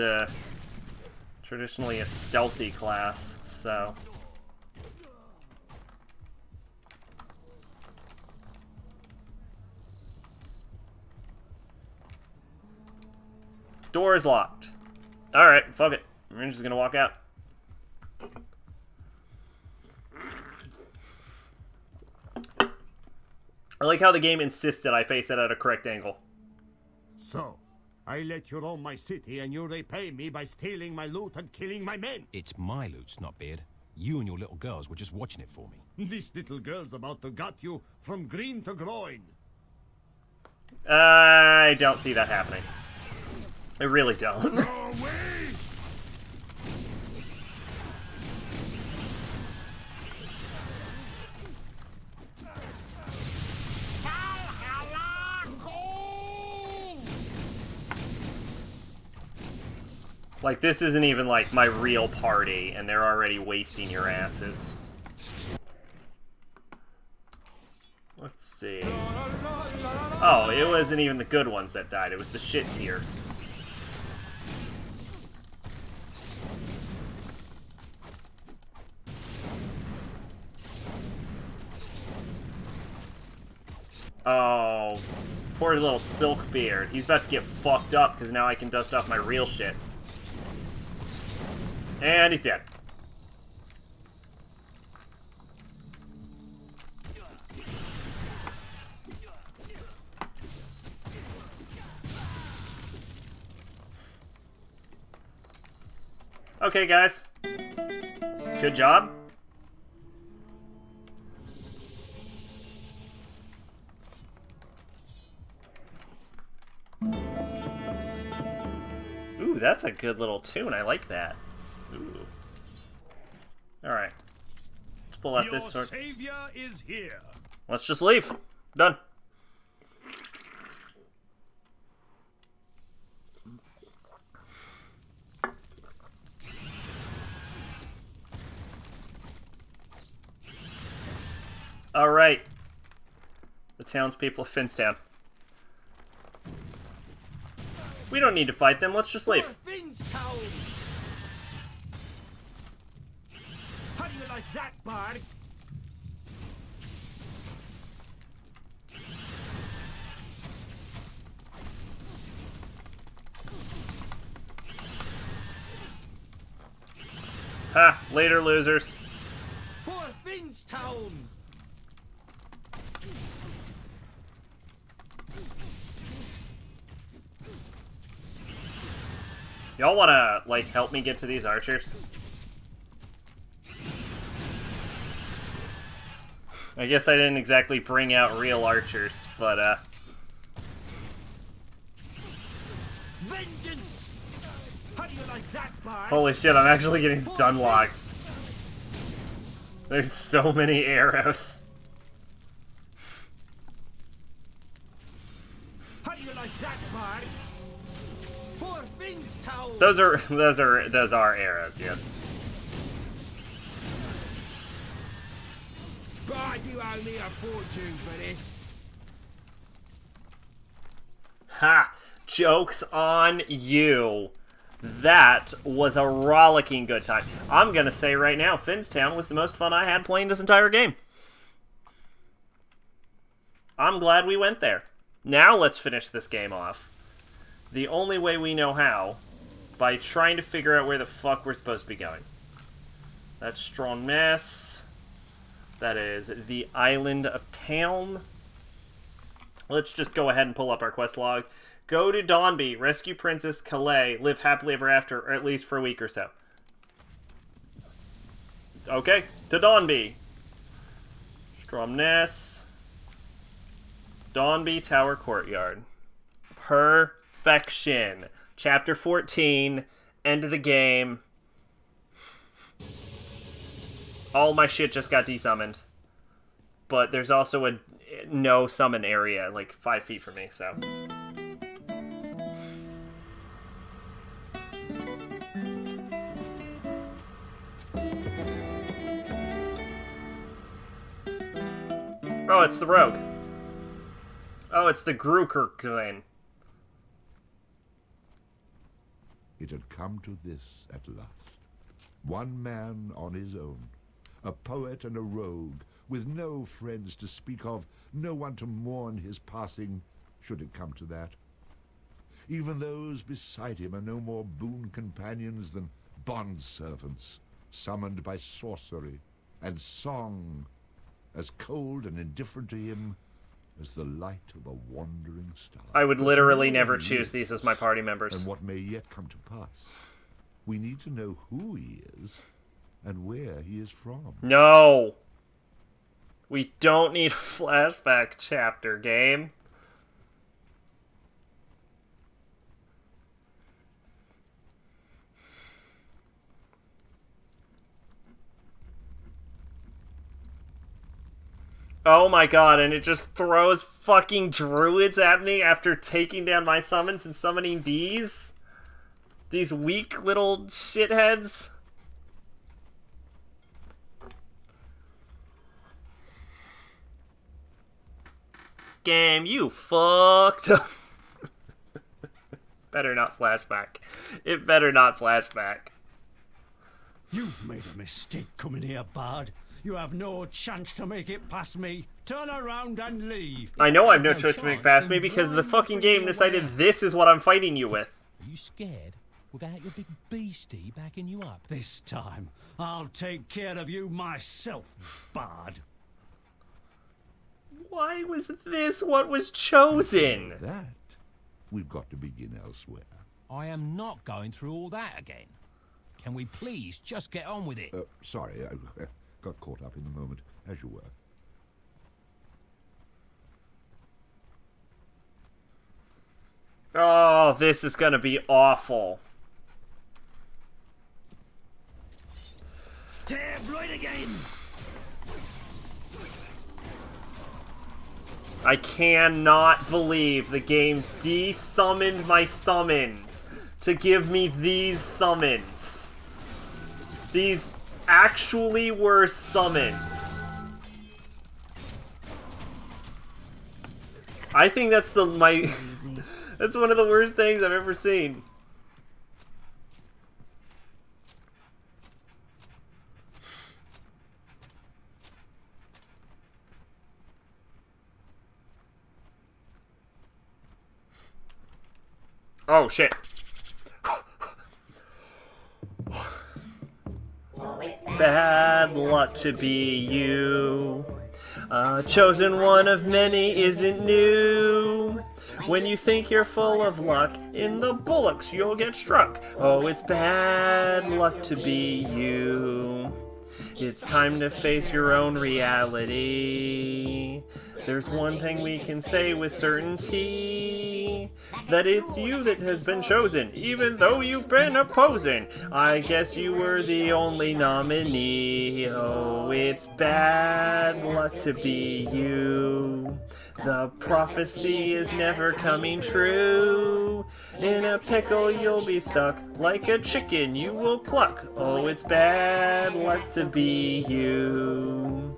traditionally a stealthy class, so... Door is locked. Alright, fuck it. We're just gonna walk out. I like how the game insists that I face it at a correct angle. So, I let you roam my city and you repay me by stealing my loot and killing my men. It's my loot, Snotbeard. You and your little girls were just watching it for me. This little girl's about to gut you from green to groin. I don't see that happening. I really don't. Go away! Like, this isn't even, like, my real party, and they're already wasting your asses. Let's see. Oh, it wasn't even the good ones that died, it was the shit tiers. Oh, poor little Silkbeard. He's about to get fucked up, because now I can dust off my real shit. And he's dead. Okay, guys. Good job. Ooh, that's a good little tune. I like that. Ooh. Alright. Let's pull out this sword. Your savior is here. Let's just leave. Done. Alright. The townspeople of Finstown. We don't need to fight them, let's just leave. Finstown! How do you like that, Bard? Ha! Later, losers. For Finstown! Y'all wanna, like, help me get to these archers? I guess I didn't exactly bring out real archers, but, Vengeance! How do you like that, bard? Holy shit, I'm actually getting stun locked. There's so many arrows. How do you like that, bard? Four things, Town. Those are arrows, yes. Bard, you owe me a fortune for this. Ha! Joke's on you. That was a rollicking good time. I'm gonna say right now, Finstown was the most fun I had playing this entire game. I'm glad we went there. Now let's finish this game off. The only way we know how, by trying to figure out where the fuck we're supposed to be going. That's Strong Mess. That is the Island of Town. Let's just go ahead and pull up our quest log. Go to Dawnby, rescue Princess Calais, live happily ever after, or at least for a week or so. Okay, to Dawnby. Stromness. Dawnby Tower Courtyard. Perfection. Chapter 14, end of the game. All my shit just got desummoned. But there's also a no summon area, like 5 feet from me, so... Oh, it's the rogue. Oh, it's the Gruker clan. It had come to this at last. One man on his own. A poet and a rogue, with no friends to speak of, no one to mourn his passing, should it come to that. Even those beside him are no more boon companions than bond-servants, summoned by sorcery and song, as cold and indifferent to him as the light of a wandering star. I would But literally to know never who he choose these as my party members. and what may yet come to pass. We need to know who he is and where he is from. No! We don't need a flashback chapter, game. Oh my god, and it just throws fucking druids at me after taking down my summons and summoning these? These weak little shitheads? Game, you fucked up. Better not flashback. It better not flashback. You've made a mistake coming here, Bard. You have no chance to make it past me. Turn around and leave. I know I've no choice to make past me because the fucking game decided this is what I'm fighting you with. Are you scared? Without your big beastie backing you up? This time, I'll take care of you myself, Bard. Why was this what was chosen? That, we've got to begin elsewhere. I am not going through all that again. Can we please just get on with it? Sorry, I got caught up in the moment, as you were. Oh, this is gonna be awful. Tear right again! I cannot believe the game de-summoned my summons to give me these summons. These actually were summons. I think that's that's one of the worst things I've ever seen. Oh, shit. Bad luck to be you. Chosen one of many isn't new. When you think you're full of luck, in the bullocks you'll get struck. Oh, it's bad luck to be you. It's time to face your own reality. There's one thing we can say with certainty. me that it's you that has been chosen, even though you've been opposing. I guess you were the only nominee. Oh, it's bad luck to be you. The prophecy is never coming true. In a pickle you'll be stuck, like a chicken you will cluck. Oh, it's bad luck to be you.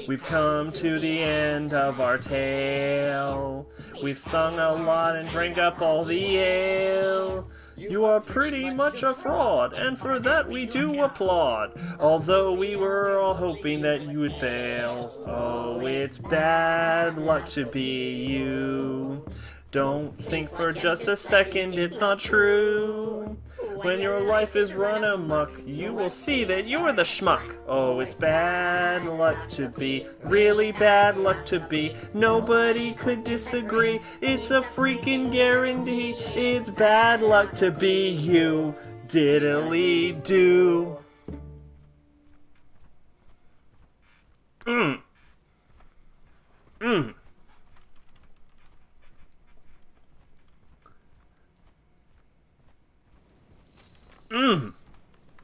We've come to the end of our tale. We've sung a lot and drank up all the ale. You are pretty much a fraud, and for that we do applaud. Although we were all hoping that you would fail. Oh, it's bad luck to be you. Don't think for just a second it's not true. When your life is run amok, you will see that you're the schmuck. Oh, it's bad luck to be, really bad luck to be. Nobody could disagree, it's a freaking guarantee. It's bad luck to be you, diddly do.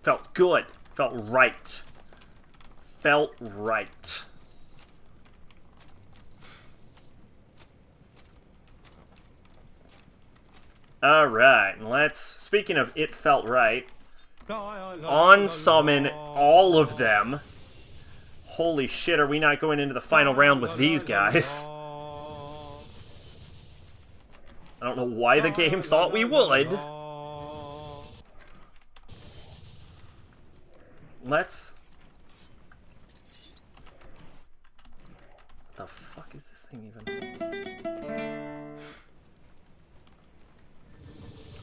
Felt good. Felt right. Felt right. Alright, let's... Speaking of it felt right, on summon all of them. Holy shit, are we not going into the final round with these guys? I don't know why the game thought we would. Let's... What the fuck is this thing even?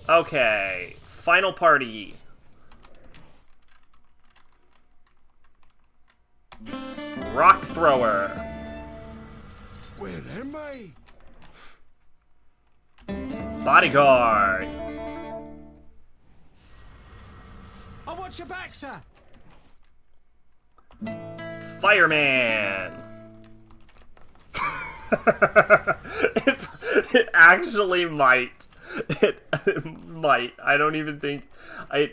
Okay, final party. Rock thrower. Where am I? Bodyguard. I watch your back, sir. Fireman. it actually might. It might. I don't even think I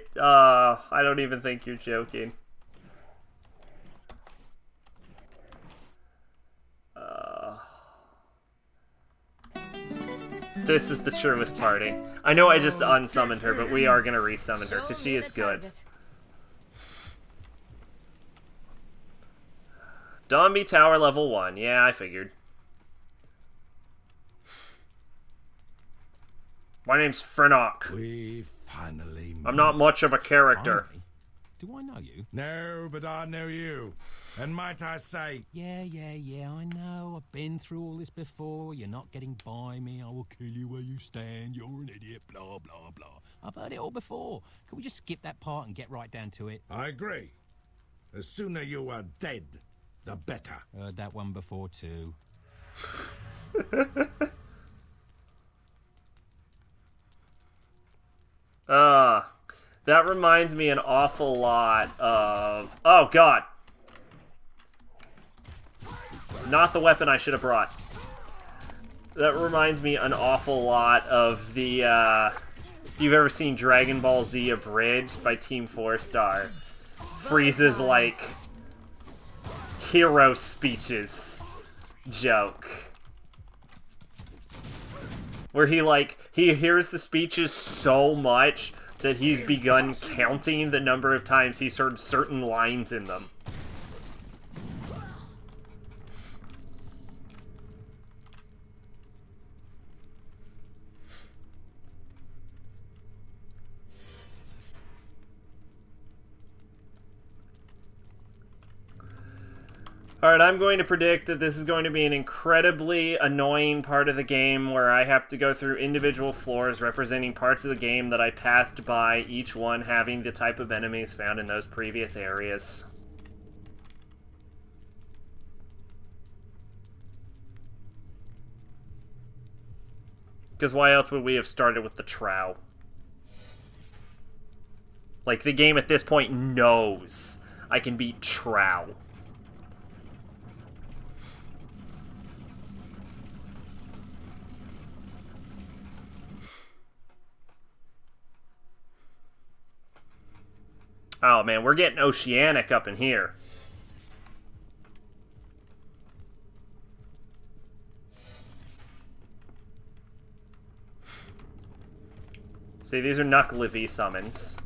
don't even think you're joking. This is the truest party. I know I just unsummoned her, but we are gonna resummon her because she is good. Dombey Tower level 1. Yeah, I figured. My name's Frenok. We finally I'm not much of a character. Finally? Do I know you? No, but I know you. And might I say... Yeah, I know. I've been through all this before. You're not getting by me. I will kill you where you stand. You're an idiot. Blah, blah, blah. I've heard it all before. Can we just skip that part and get right down to it? I agree. The sooner you are dead, the better. Heard that one before, too. That reminds me an awful lot of... Oh, God. Not the weapon I should have brought. That reminds me an awful lot of the, if you've ever seen Dragon Ball Z Abridged by Team 4-Star. Frieza's, like, hero speeches joke. Where he hears the speeches so much that he's begun counting the number of times he's heard certain lines in them. Alright, I'm going to predict that this is going to be an incredibly annoying part of the game where I have to go through individual floors representing parts of the game that I passed by, each one having the type of enemies found in those previous areas. Because why else would we have started with the Trow? Like, the game at this point knows I can beat Trow. Oh man, we're getting oceanic up in here. See, these are Knuckle V summons.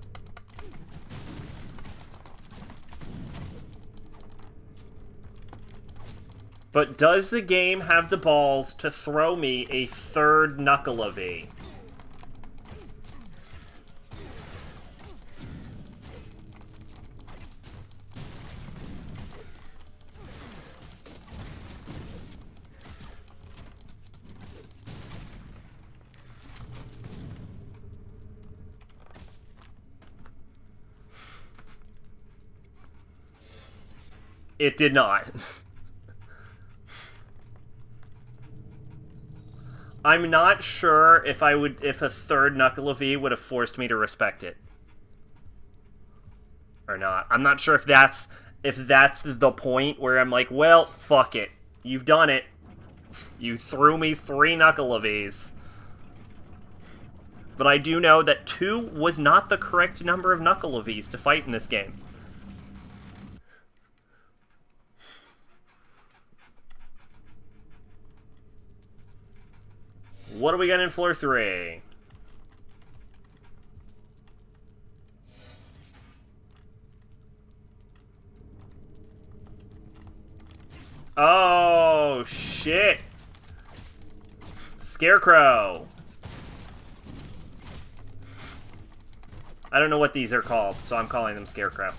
But does the game have the balls to throw me a third Knuckle V? It did not. I'm not sure if a third Knuckle V would have forced me to respect it. Or not. I'm not sure if that's the point where I'm like, well, fuck it. You've done it. You threw me 3 Knuckle Vs. But I do know that 2 was not the correct number of Knuckle Vs to fight in this game. What do we got in floor 3? Oh, shit. Scarecrow. I don't know what these are called, so I'm calling them Scarecrow.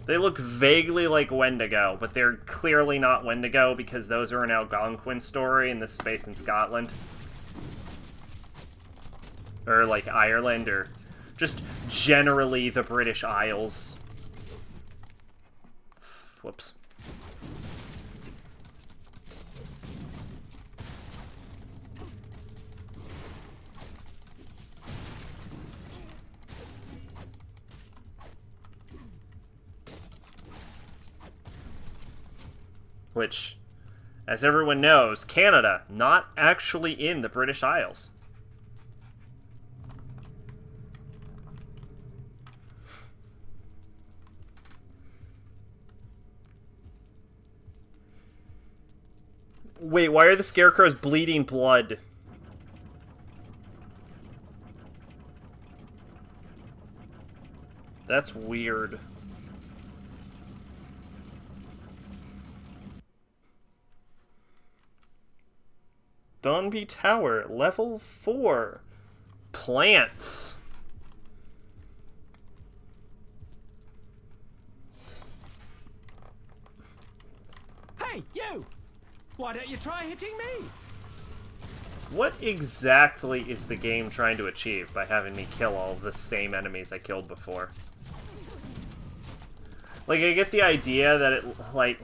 They look vaguely like Wendigo, but they're clearly not Wendigo because those are an Algonquin story and this is based in Scotland. Or like Ireland, or just generally the British Isles. Whoops. Which, as everyone knows, Canada, not actually in the British Isles. Wait, why are the scarecrows bleeding blood? That's weird. Dunby Tower, level 4. Plants. Hey, you! Why don't you try hitting me? What exactly is the game trying to achieve by having me kill all of the same enemies I killed before? Like, I get the idea that it, like...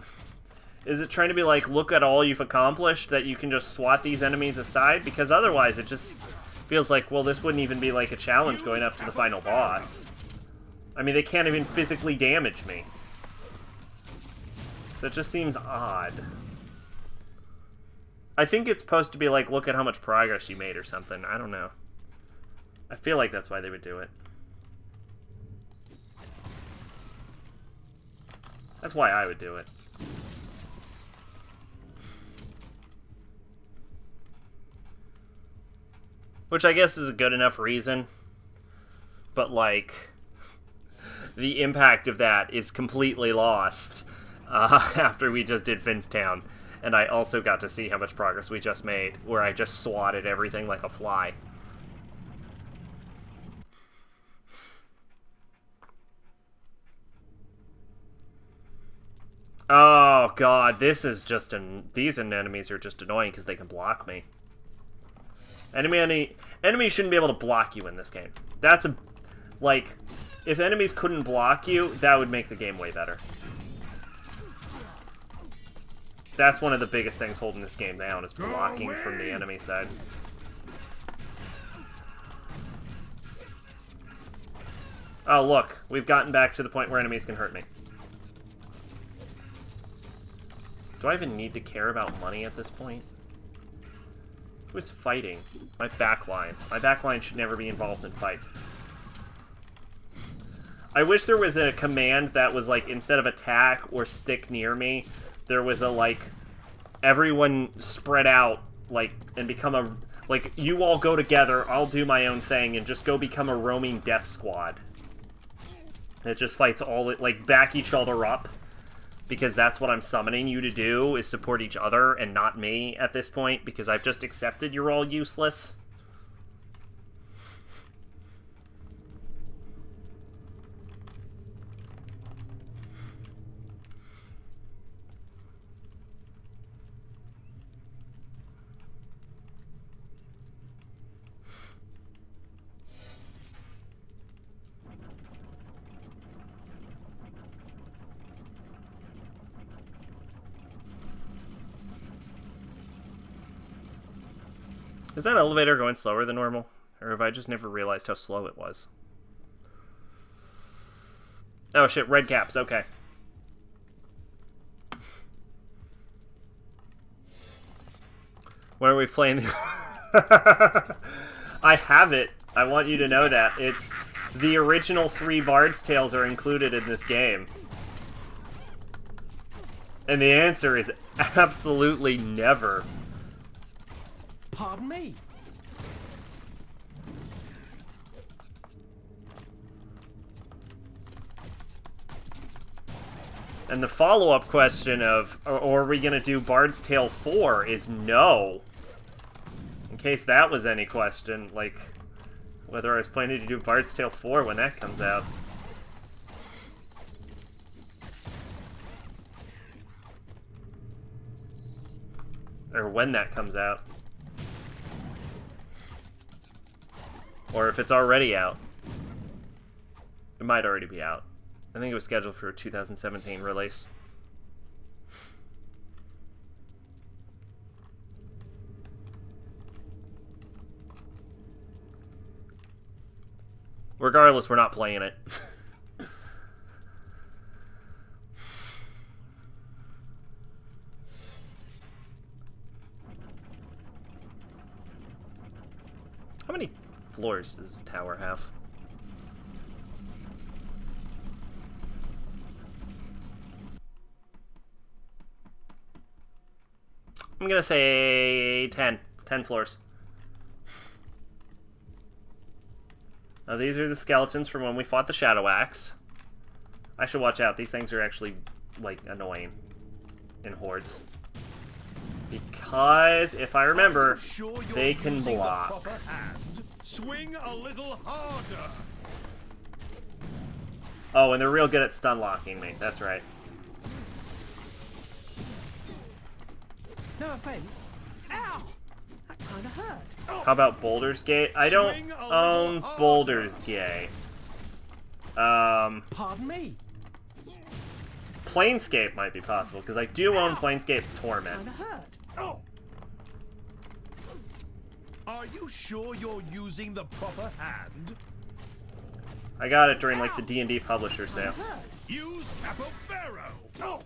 Is it trying to be like, look at all you've accomplished, that you can just swat these enemies aside? Because otherwise it just feels like, well, this wouldn't even be like a challenge going up to the final boss. I mean, they can't even physically damage me. So it just seems odd. I think it's supposed to be like, look at how much progress you made or something. I don't know. I feel like that's why they would do it. That's why I would do it. Which I guess is a good enough reason. But, like, the impact of that is completely lost after we just did Finstown. And I also got to see how much progress we just made, where I just swatted everything like a fly. Oh, God, this is just these enemies are just annoying because they can block me. Enemies shouldn't be able to block you in this game. That's a... Like, if enemies couldn't block you, that would make the game way better. That's one of the biggest things holding this game down, is blocking from the enemy side. Oh, look. We've gotten back to the point where enemies can hurt me. Do I even need to care about money at this point? Who's fighting? My backline. My backline should never be involved in fights. I wish there was a command that was, like, instead of attack or stick near me, there was a, like, everyone spread out, like, and become a... Like, you all go together, I'll do my own thing, and just go become a roaming death squad. It just fights all... Like, back each other up. Because that's what I'm summoning you to do, is support each other, and not me at this point, because I've just accepted you're all useless. Is that elevator going slower than normal? Or have I just never realized how slow it was? Oh shit, red caps, okay. When are we playing? I have it. I want you to know that. It's the original 3 Bard's Tales are included in this game. And the answer is absolutely never. Pardon me? And the follow-up question of, or are we going to do Bard's Tale 4 is no. In case that was any question, like, whether I was planning to do Bard's Tale 4 when that comes out. Or when that comes out. Or if it's already out. It might already be out. I think it was scheduled for a 2017 release. Regardless, we're not playing it. How many floors does this tower have? I'm gonna say 10. 10 floors. Now these are the skeletons from when we fought the Shadow Axe. I should watch out. These things are actually, like, annoying in hordes. Because, if I remember, they can block. Swing a little harder. Oh, and they're real good at stun locking me. That's right. No offense. Ow! That kind of hurt. How about Boulder's Gate? I don't own Boulder's Gate. Pardon me? Planescape might be possible, because I do own Planescape Torment. Kind of hurt. Oh. Are you sure you're using the proper hand? I got it during, like, the D&D publisher sale. Use Capo Pharaoh. Oh.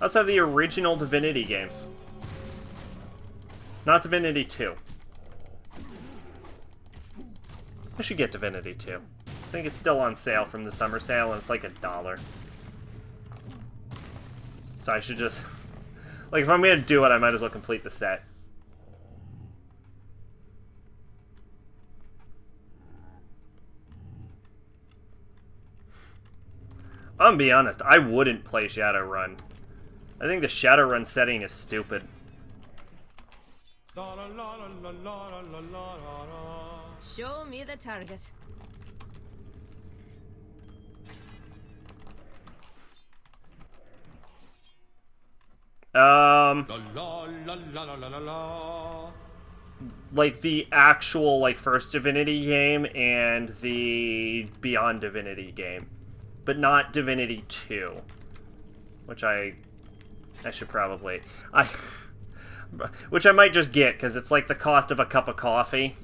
I also have the original Divinity games. Not Divinity 2. I should get Divinity 2. I think it's still on sale from the summer sale, and it's like $1. So I should just... Like, if I'm gonna do it, I might as well complete the set. I'm gonna be honest, I wouldn't play Shadowrun. I think the Shadowrun setting is stupid. Show me the target. Like the actual, like, first Divinity game and the Beyond Divinity game. But not Divinity 2. Which I I should probably... Which I might just get, because it's like the cost of a cup of coffee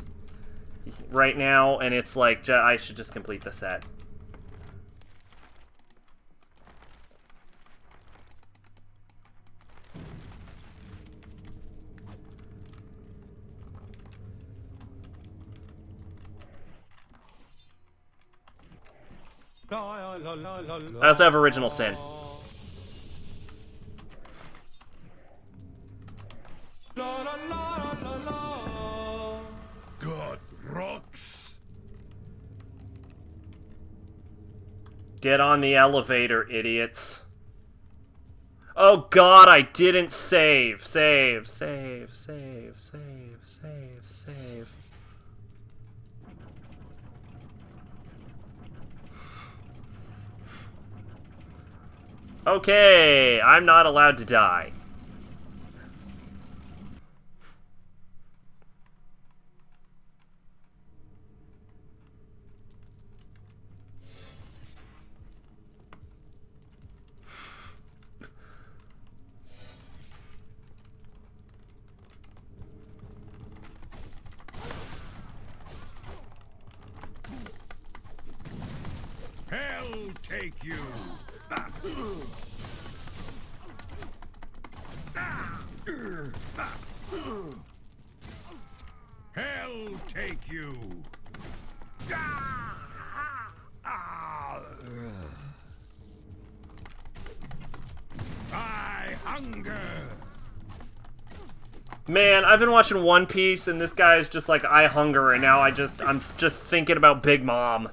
right now, and it's like, I should just complete the set. I also have Original Sin. God rocks. Get on the elevator, idiots. Oh god, I didn't save. Save. Okay, I'm not allowed to die. Hell take you. Hell take you. I hunger. Man, I've been watching One Piece, and this guy's just like, I hunger, and now I'm just thinking about Big Mom.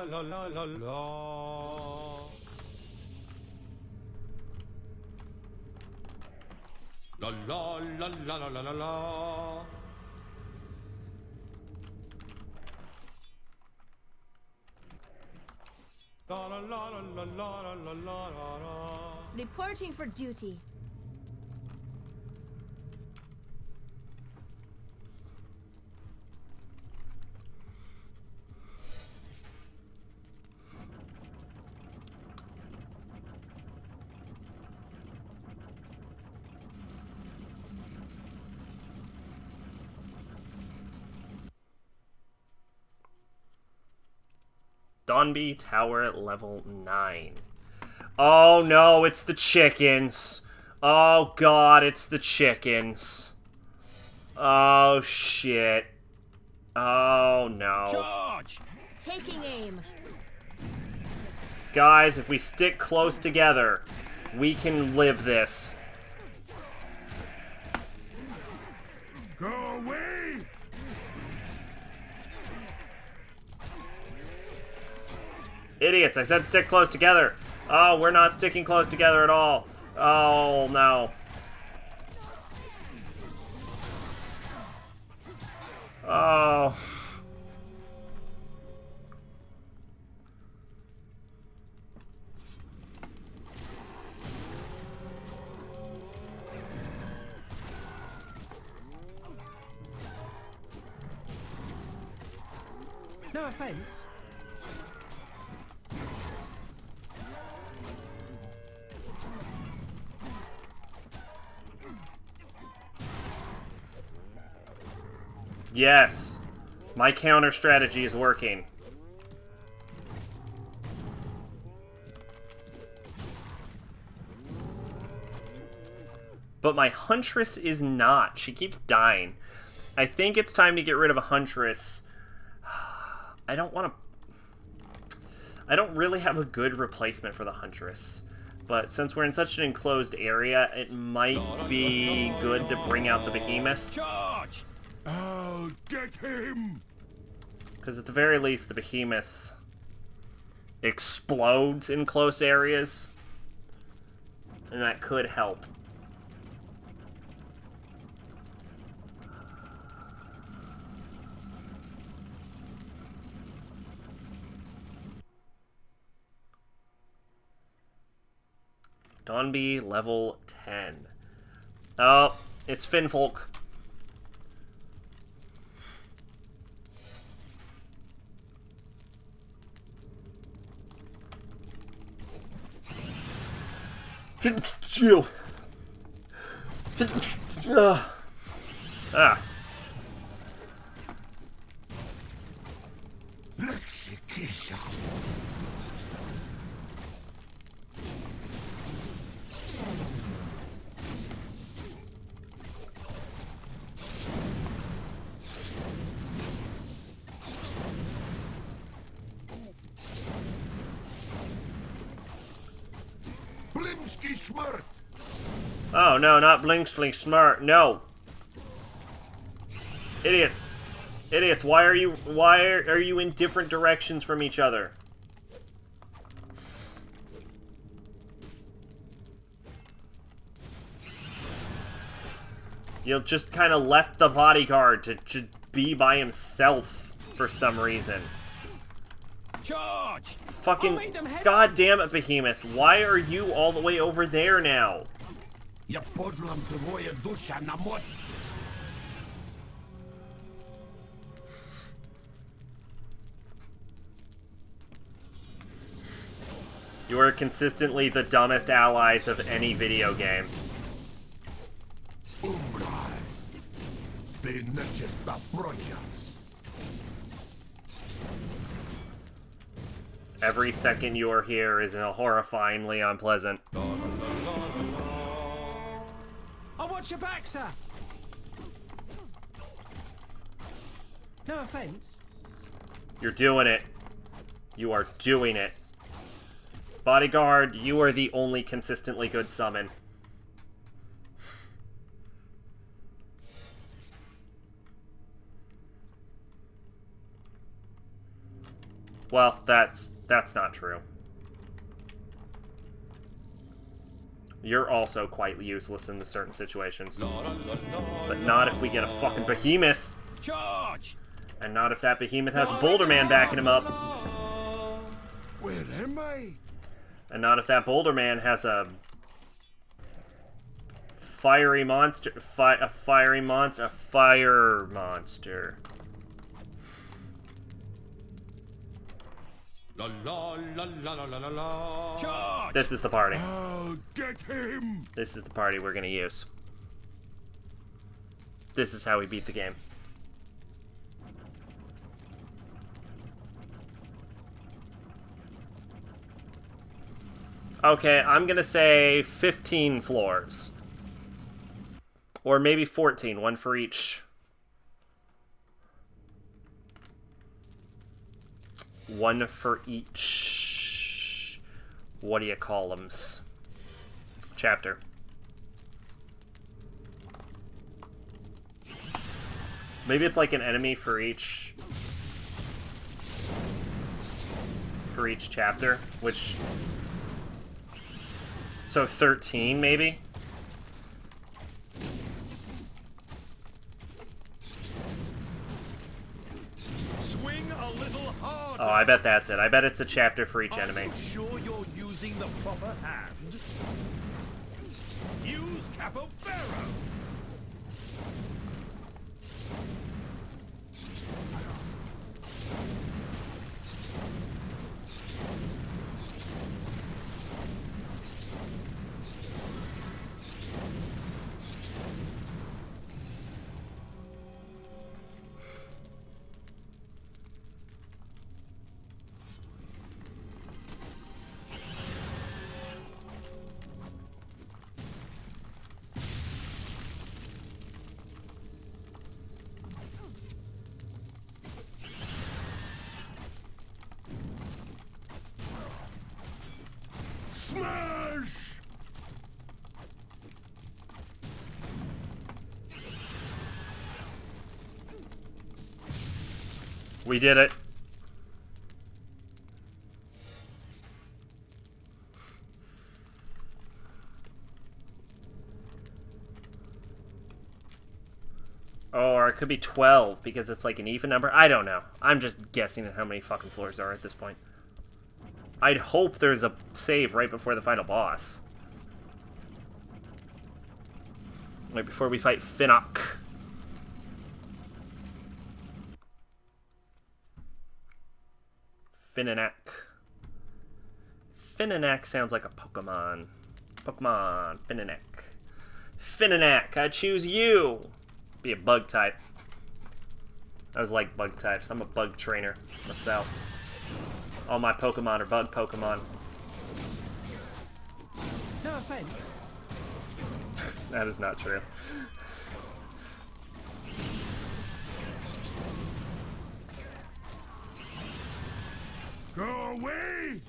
La la la la la. La la la la la la la la. La la la la la la la la la. Reporting for duty. Donby Tower at level 9. Oh no, it's the chickens. Oh god, it's the chickens. Oh shit. Oh no. Charge! Taking aim. Guys, if we stick close together, we can live this. Go away. Idiots, I said stick close together. Oh, we're not sticking close together at all. Oh, no. Oh. No offense. Yes. My counter strategy is working. But my Huntress is not. She keeps dying. I think it's time to get rid of a Huntress. I don't want to... I don't really have a good replacement for the Huntress. But since we're in such an enclosed area, it might be good to bring out the Behemoth. Charge! I'll get him. Because at the very least, the Behemoth explodes in close areas. And that could help. Donby, level 10. Oh, it's Finfolk. Chill. Ah. Blimsky smart. Oh no, not Blinksly smart. No. Idiots. Idiots, why are you in different directions from each other? You just kind of left the bodyguard to just be by himself for some reason. Charge! Fucking goddamn it, Behemoth. Why are you all the way over there now? Я познам твоя душа на мод. You are consistently the dumbest allies of any video game. Umbra. Ты нечиста прочас. Every second you are here is horrifyingly unpleasant. I watch your back, sir. No offense. You're doing it. You are doing it. Bodyguard, you are the only consistently good summon. Well, that's not true. You're also quite useless in certain situations. But not if we get a fucking behemoth. Charge! And not if that behemoth has a Boulder Man backing him up. Where am I? And not if that Boulder Man has a fiery monster, a fire monster. La la la la la la la. Charge! This is the party. I'll get him. This is the party we're gonna use. This is how we beat the game. Okay, I'm gonna say 15 floors. Or maybe 14, one for each. One for each. What do you call them? Chapter. Maybe it's like an enemy for each. For each chapter, which. So 13, maybe? Swing a little harder. Oh, I bet that's it. I bet it's a chapter for each enemy. Are you sure you're using the proper hand? Use Capobero. Smash! We did it. Or it could be 12 because it's like an even number. I don't know. I'm just guessing at how many fucking floors there are at this point. I'd hope there's a save right before the final boss. Right before we fight Finnock. Finnock. Finnock sounds like a Pokemon. Pokemon. Finnenack. Finnenack, I choose you! Be a bug type. I was like bug types. I'm a bug trainer myself. All my Pokemon are bug Pokemon. No offense. That is not true. Go away!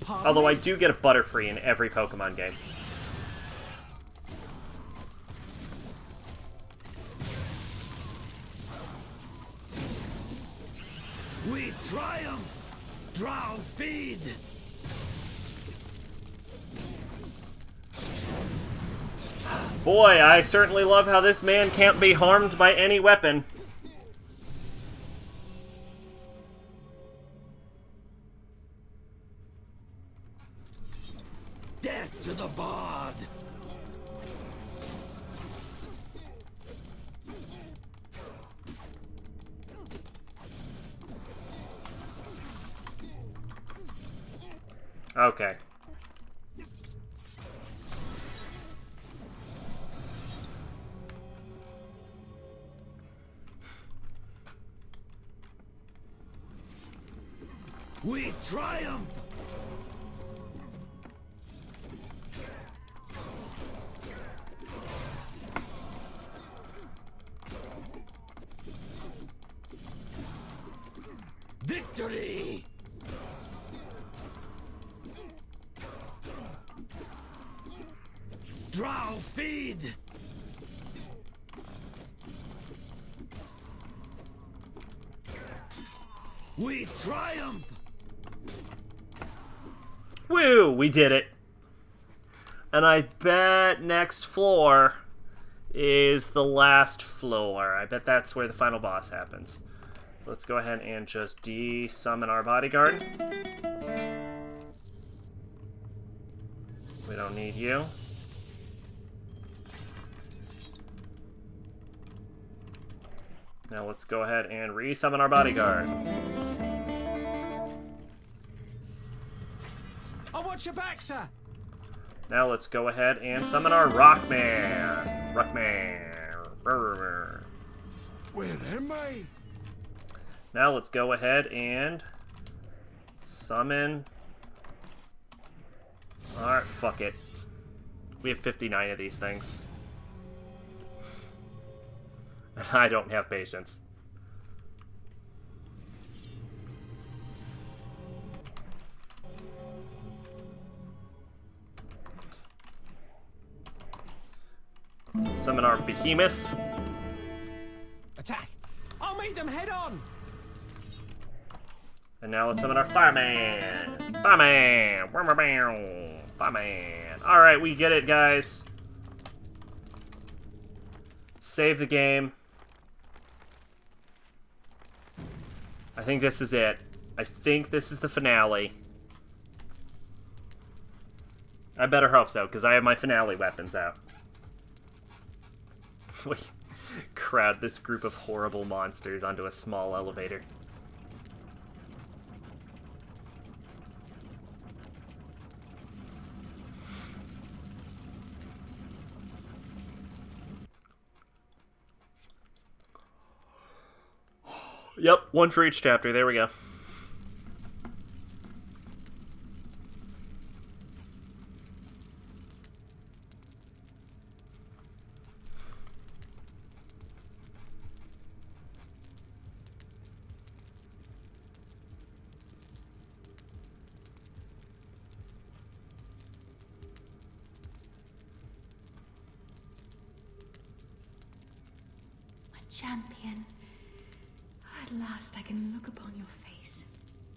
Although I do get a Butterfree in every Pokemon game. We triumph! Drow feed! Boy, I certainly love how this man can't be harmed by any weapon. Death to the bard! Okay. We triumph! Victory! Drow feed! We triumph! Woo! We did it. And I bet next floor is the last floor. I bet that's where the final boss happens. Let's go ahead and just de-summon our bodyguard. We don't need you. Now let's go ahead and re-summon our bodyguard. I'll watch your back, sir. Now let's go ahead and summon our Rockman. Rockman. Where am I? Now let's go ahead and summon... Alright, fuck it. We have 59 of these things. And I don't have patience. Summon our Behemoth. Attack. I'll meet them head on. And now let's summon our Fireman. Fireman. Fireman. Alright, we get it, guys. Save the game. I think this is it. I think this is the finale. I better hope so, because I have my finale weapons out. We crowd this group of horrible monsters onto a small elevator. Yep, one for each chapter. There we go. My champion. At last I can look upon your face.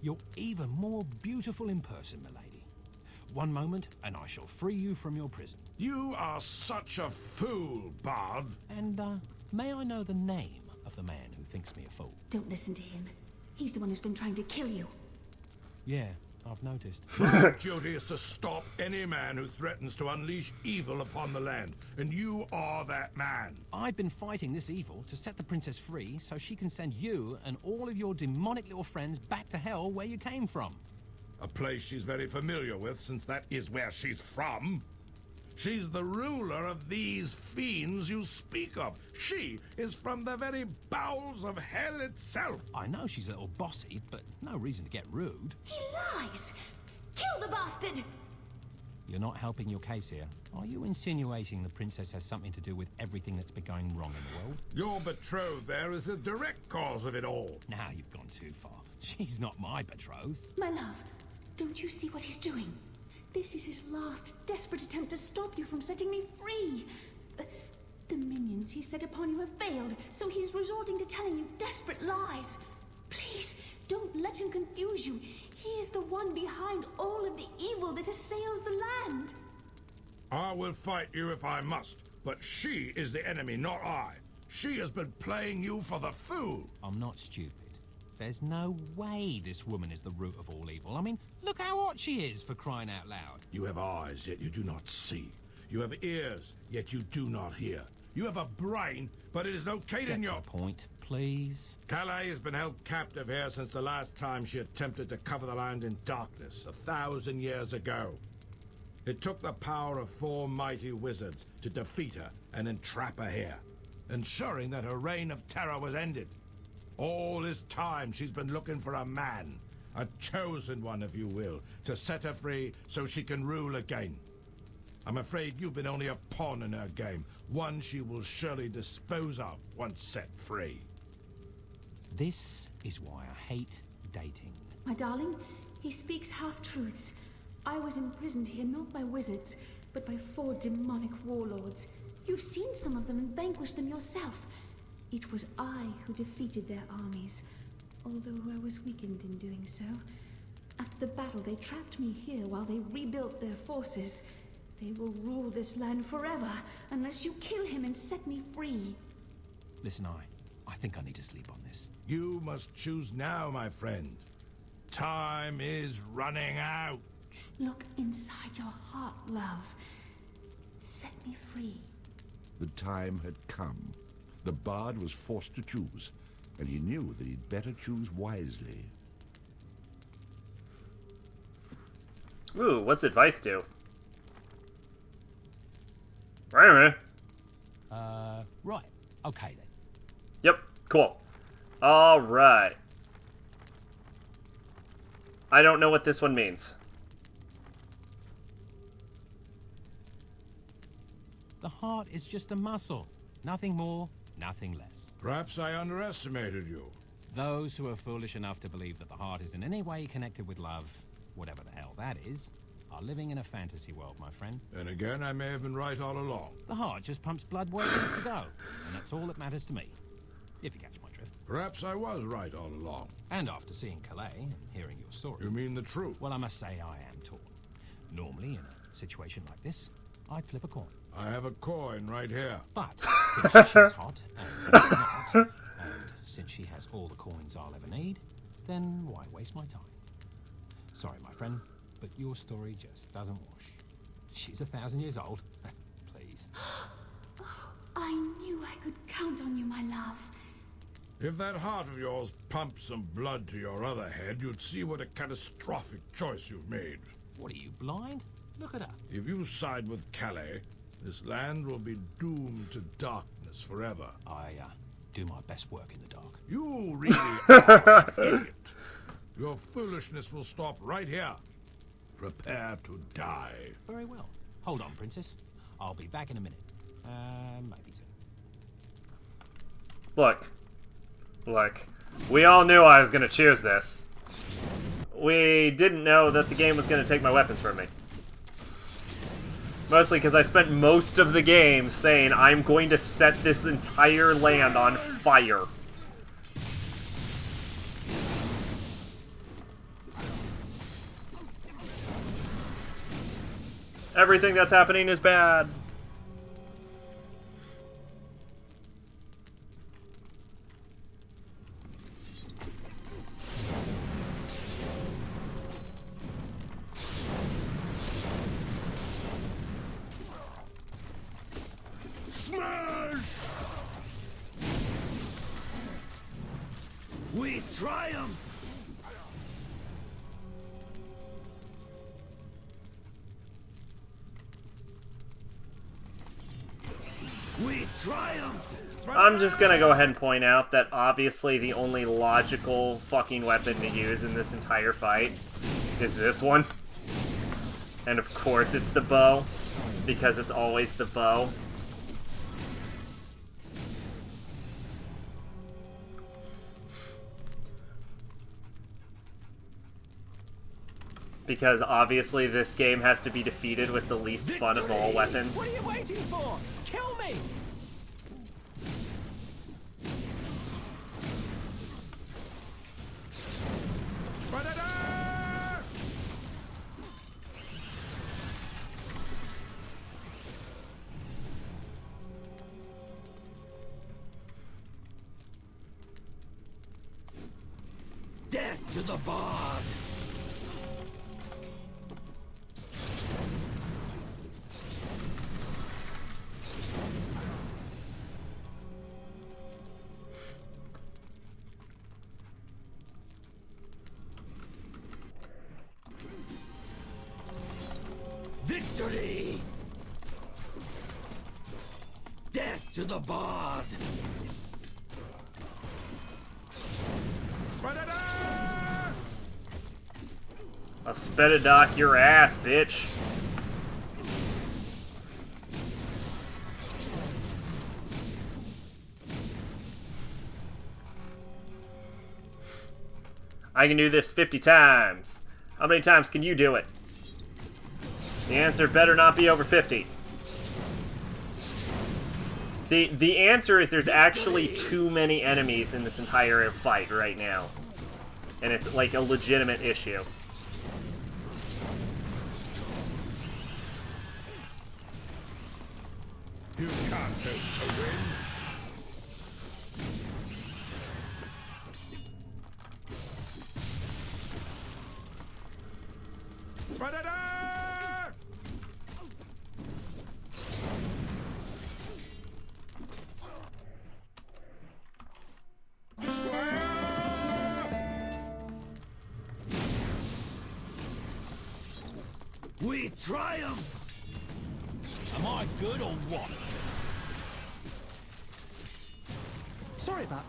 You're even more beautiful in person, milady. One moment, and I shall free you from your prison. You are such a fool, Bard. And, may I know the name of the man who thinks me a fool? Don't listen to him. He's the one who's been trying to kill you. Yeah, I've noticed. My duty is to stop any man who threatens to unleash evil upon the land, and you are that man. I've been fighting this evil to set the princess free so she can send you and all of your demonic little friends back to hell where you came from. A place she's very familiar with, since that is where she's from. She's the ruler of these fiends you speak of. She is from the very bowels of hell itself. I know she's a little bossy, but no reason to get rude. He lies! Kill the bastard! You're not helping your case here. Are you insinuating the princess has something to do with everything that's been going wrong in the world? Your betrothed there is the direct cause of it all. Now you've gone too far. She's not my betrothed. My love, don't you see what he's doing? This is his last desperate attempt to stop you from setting me free. The minions he set upon you have failed, so he's resorting to telling you desperate lies. Please, don't let him confuse you. He is the one behind all of the evil that assails the land. I will fight you if I must, but she is the enemy, not I. She has been playing you for the fool. I'm not stupid. There's no way this woman is the root of all evil. I mean, look how hot she is, for crying out loud. You have eyes, yet you do not see. You have ears, yet you do not hear. You have a brain, but it is located in Get your... to the point, please. Calais has been held captive here since the last time she attempted to cover the land in darkness, 1,000 years ago. It took the power of 4 mighty wizards to defeat her and entrap her here, ensuring that her reign of terror was ended. All this time she's been looking for a man, a chosen one, if you will, to set her free so she can rule again. I'm afraid you've been only a pawn in her game, one she will surely dispose of once set free. This is why I hate dating. My darling, he speaks half-truths. I was imprisoned here not by wizards, but by 4 demonic warlords. You've seen some of them and vanquished them yourself. It was I who defeated their armies, although I was weakened in doing so. After the battle, they trapped me here while they rebuilt their forces. They will rule this land forever, unless you kill him and set me free. Listen, I think I need to sleep on this. You must choose now, my friend. Time is running out. Look inside your heart, love. Set me free. The time had come. The bard was forced to choose, and he knew that he'd better choose wisely. Ooh, what's advice do? Right. Right. Okay then. Yep, cool. Alright. I don't know what this one means. The heart is just a muscle. Nothing more, nothing less. Perhaps I underestimated you. Those who are foolish enough to believe that the heart is in any way connected with love, whatever the hell that is, are living in a fantasy world, my friend. Then again, I may have been right all along. The heart just pumps blood where it needs to go, and that's all that matters to me. If you catch my drift. Perhaps I was right all along. And after seeing Calais and hearing your story... You mean the truth? Well, I must say I am torn. Normally, in a situation like this, I'd flip a coin. I have a coin right here. But since she's hot and I'm not, and since she has all the coins I'll ever need, then why waste my time? Sorry, my friend, but your story just doesn't wash. She's 1,000 years old. Please. I knew I could count on you, my love. If that heart of yours pumps some blood to your other head, you'd see what a catastrophic choice you've made. What are you, blind? Look at her. If you side with Calais, this land will be doomed to darkness forever. I do my best work in the dark. You really are an idiot. Your foolishness will stop right here. Prepare to die. Very well. Hold on, princess. I'll be back in a minute. Maybe two. Look. We all knew I was gonna choose this. We didn't know that the game was gonna take my weapons from me. Mostly because I spent most of the game saying I'm going to set this entire land on fire. Everything that's happening is bad. We triumph! triumphed! I'm just gonna go ahead and point out that obviously the only logical fucking weapon to use in this entire fight is this one. And of course it's the bow, because it's always the bow. Because obviously this game has to be defeated with the least fun of all weapons. What are you waiting for? Kill me! Death to the bard! Victory! Death to the bard! I'll sped-a-dock your ass, bitch. I can do this 50 times. How many times can you do it? The answer better not be over 50. The answer is there's actually too many enemies in this entire fight right now. And it's like a legitimate issue. You can't hope to win. Spadada! We triumph! Am I good or what? Sorry about...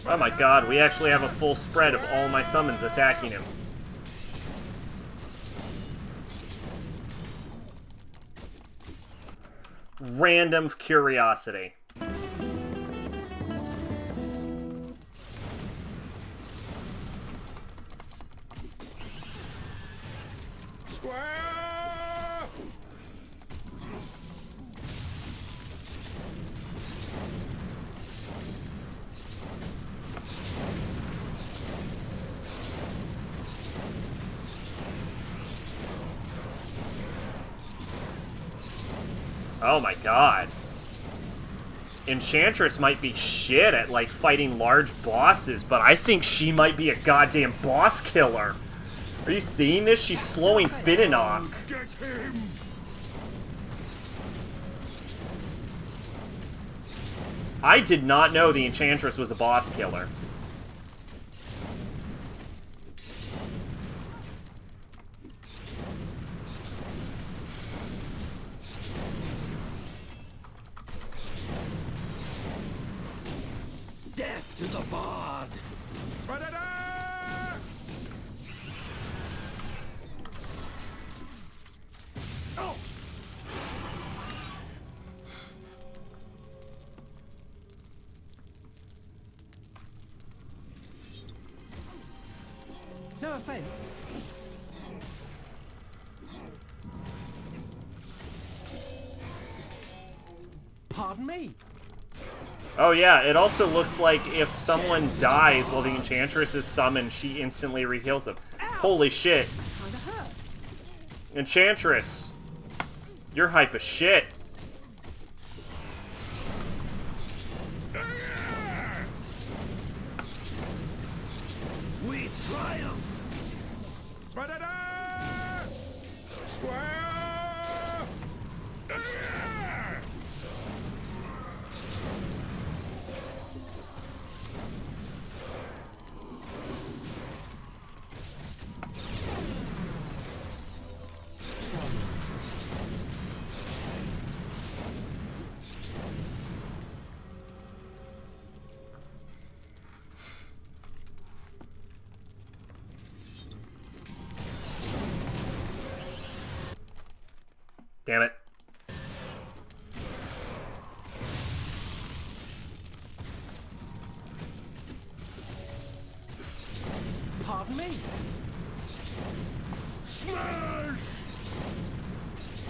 Oh my god, we actually have a full spread of all my summons attacking him. Random curiosity. Oh my god. Enchantress might be shit at, like, fighting large bosses, but I think she might be a goddamn boss killer. Are you seeing this? She's slowing Finninock. Get him! I did not know the Enchantress was a boss killer. Death to the bard! Oh! No offense. Pardon me. Oh yeah, it also looks like if someone dies while the Enchantress is summoned, she instantly re-heals them. Holy shit. Kinda hurt. Enchantress. You're hype as shit. We triumph! Spadada! Square! Damn it. Pardon me?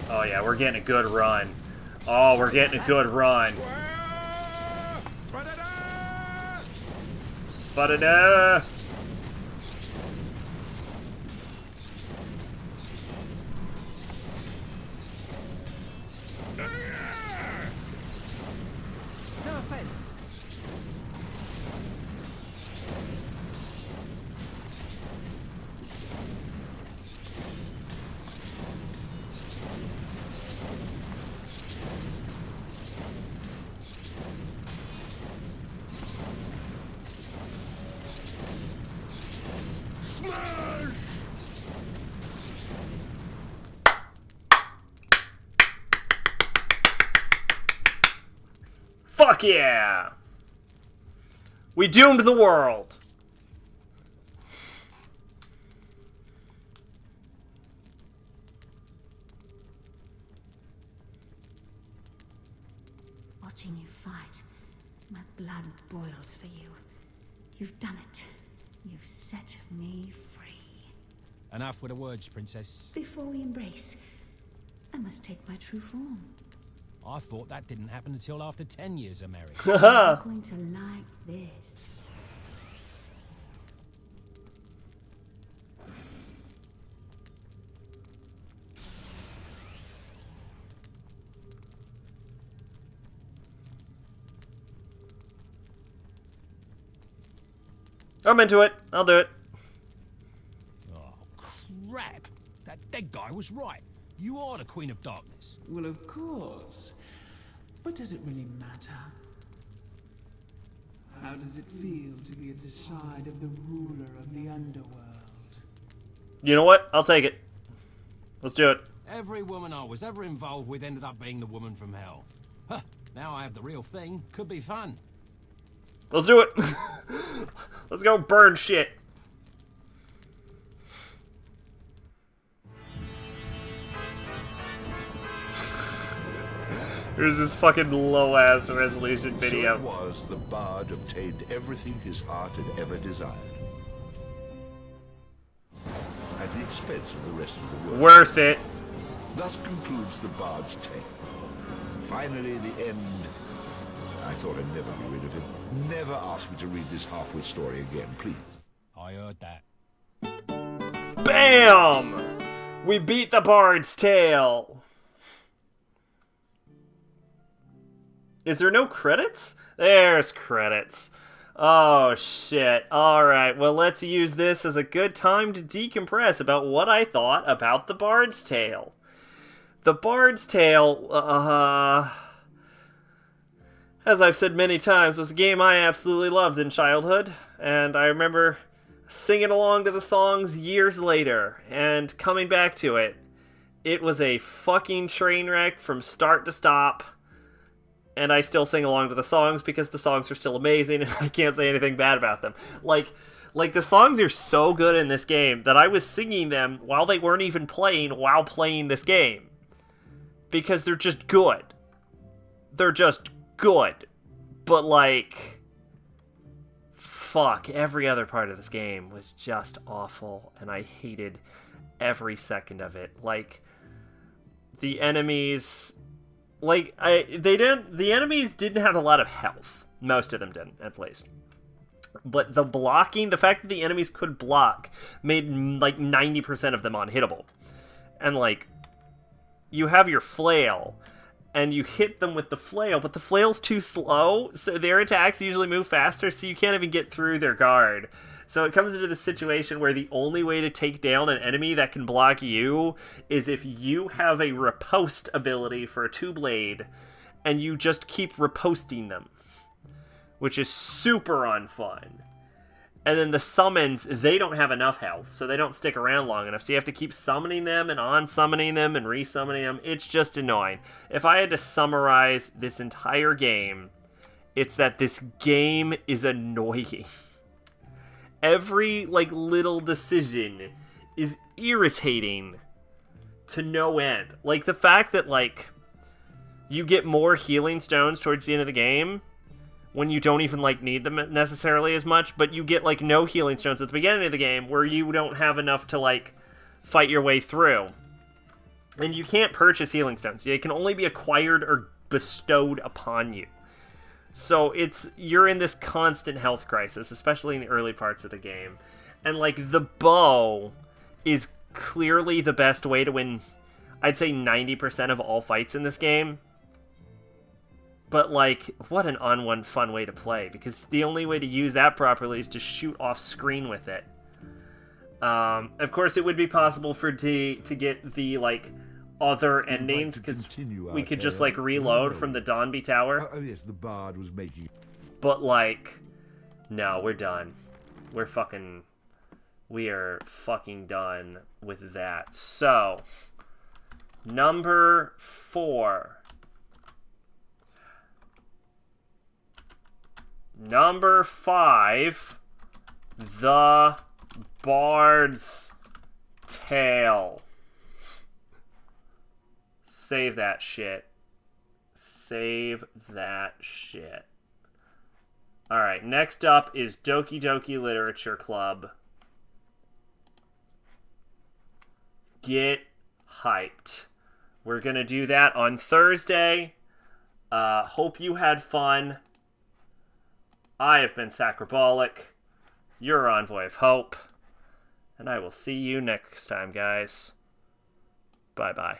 Oh yeah, we're getting a good run. Oh, we're getting a good run. Spada-da! No offense. Fuck yeah! We doomed the world! Watching you fight, my blood boils for you. You've done it. You've set me free. Enough with the words, Princess. Before we embrace, I must take my true form. I thought that didn't happen until after 10 years of marriage. You're going to like this. I'm into it. I'll do it. Oh, crap. That dead guy was right. You are the Queen of Darkness. Well, of course. But does it really matter? How does it feel to be at the side of the ruler of the underworld? You know what? I'll take it. Let's do it. Every woman I was ever involved with ended up being the woman from hell. Huh, now I have the real thing. Could be fun. Let's do it. Let's go burn shit. Here's this fucking low-ass resolution video. So it was the bard obtained everything his heart had ever desired. At the expense of the rest of the world. Worth it. Thus concludes the bard's tale. Finally, the end. I thought I'd never be rid of him. Never ask me to read this half-wit story again, please. I heard that. BAM! We beat the Bard's Tale. Is there no credits? There's credits. Oh, shit. Alright, well, let's use this as a good time to decompress about what I thought about The Bard's Tale. The Bard's Tale, as I've said many times, was a game I absolutely loved in childhood, and I remember singing along to the songs years later, and coming back to it. It was a fucking train wreck from start to stop. And I still sing along to the songs because the songs are still amazing and I can't say anything bad about them. Like the songs are so good in this game that I was singing them while they weren't even playing while playing this game. Because they're just good. They're just good. But like, fuck, every other part of this game was just awful and I hated every second of it. Like, the enemies... Like, the enemies didn't have a lot of health. Most of them didn't, at least. But the blocking, the fact that the enemies could block, made, like, 90% of them unhittable. And, like, you have your flail, and you hit them with the flail, but the flail's too slow, so their attacks usually move faster, so you can't even get through their guard. So it comes into the situation where the only way to take down an enemy that can block you is if you have a riposte ability for a two-blade, and you just keep riposting them, which is super unfun. And then the summons, they don't have enough health, so they don't stick around long enough, so you have to keep summoning them and on-summoning them and re-summoning them. It's just annoying. If I had to summarize this entire game, it's that this game is annoying. Every, like, little decision is irritating to no end. Like, the fact that, like, you get more healing stones towards the end of the game when you don't even, like, need them necessarily as much, but you get, like, no healing stones at the beginning of the game where you don't have enough to, like, fight your way through. And you can't purchase healing stones. They can only be acquired or bestowed upon you. So you're in this constant health crisis, especially in the early parts of the game. And, like, the bow is clearly the best way to win, I'd say, 90% of all fights in this game. But, like, what an fun way to play, because the only way to use that properly is to shoot off screen with it. Of course, it would be possible to get the, like, other endings, because we could just, like, reload from the Donby Tower. Oh, yes, the bard was making... But, like, no, we're done. We are fucking done with that. So, number 4. Number 5, The Bard's Tale. Save that shit. Save that shit. Alright, next up is Doki Doki Literature Club. Get hyped. We're gonna do that on Thursday. Hope you had fun. I have been Sacrabalic, your Envoy of Hope, and I will see you next time, guys. Bye-bye.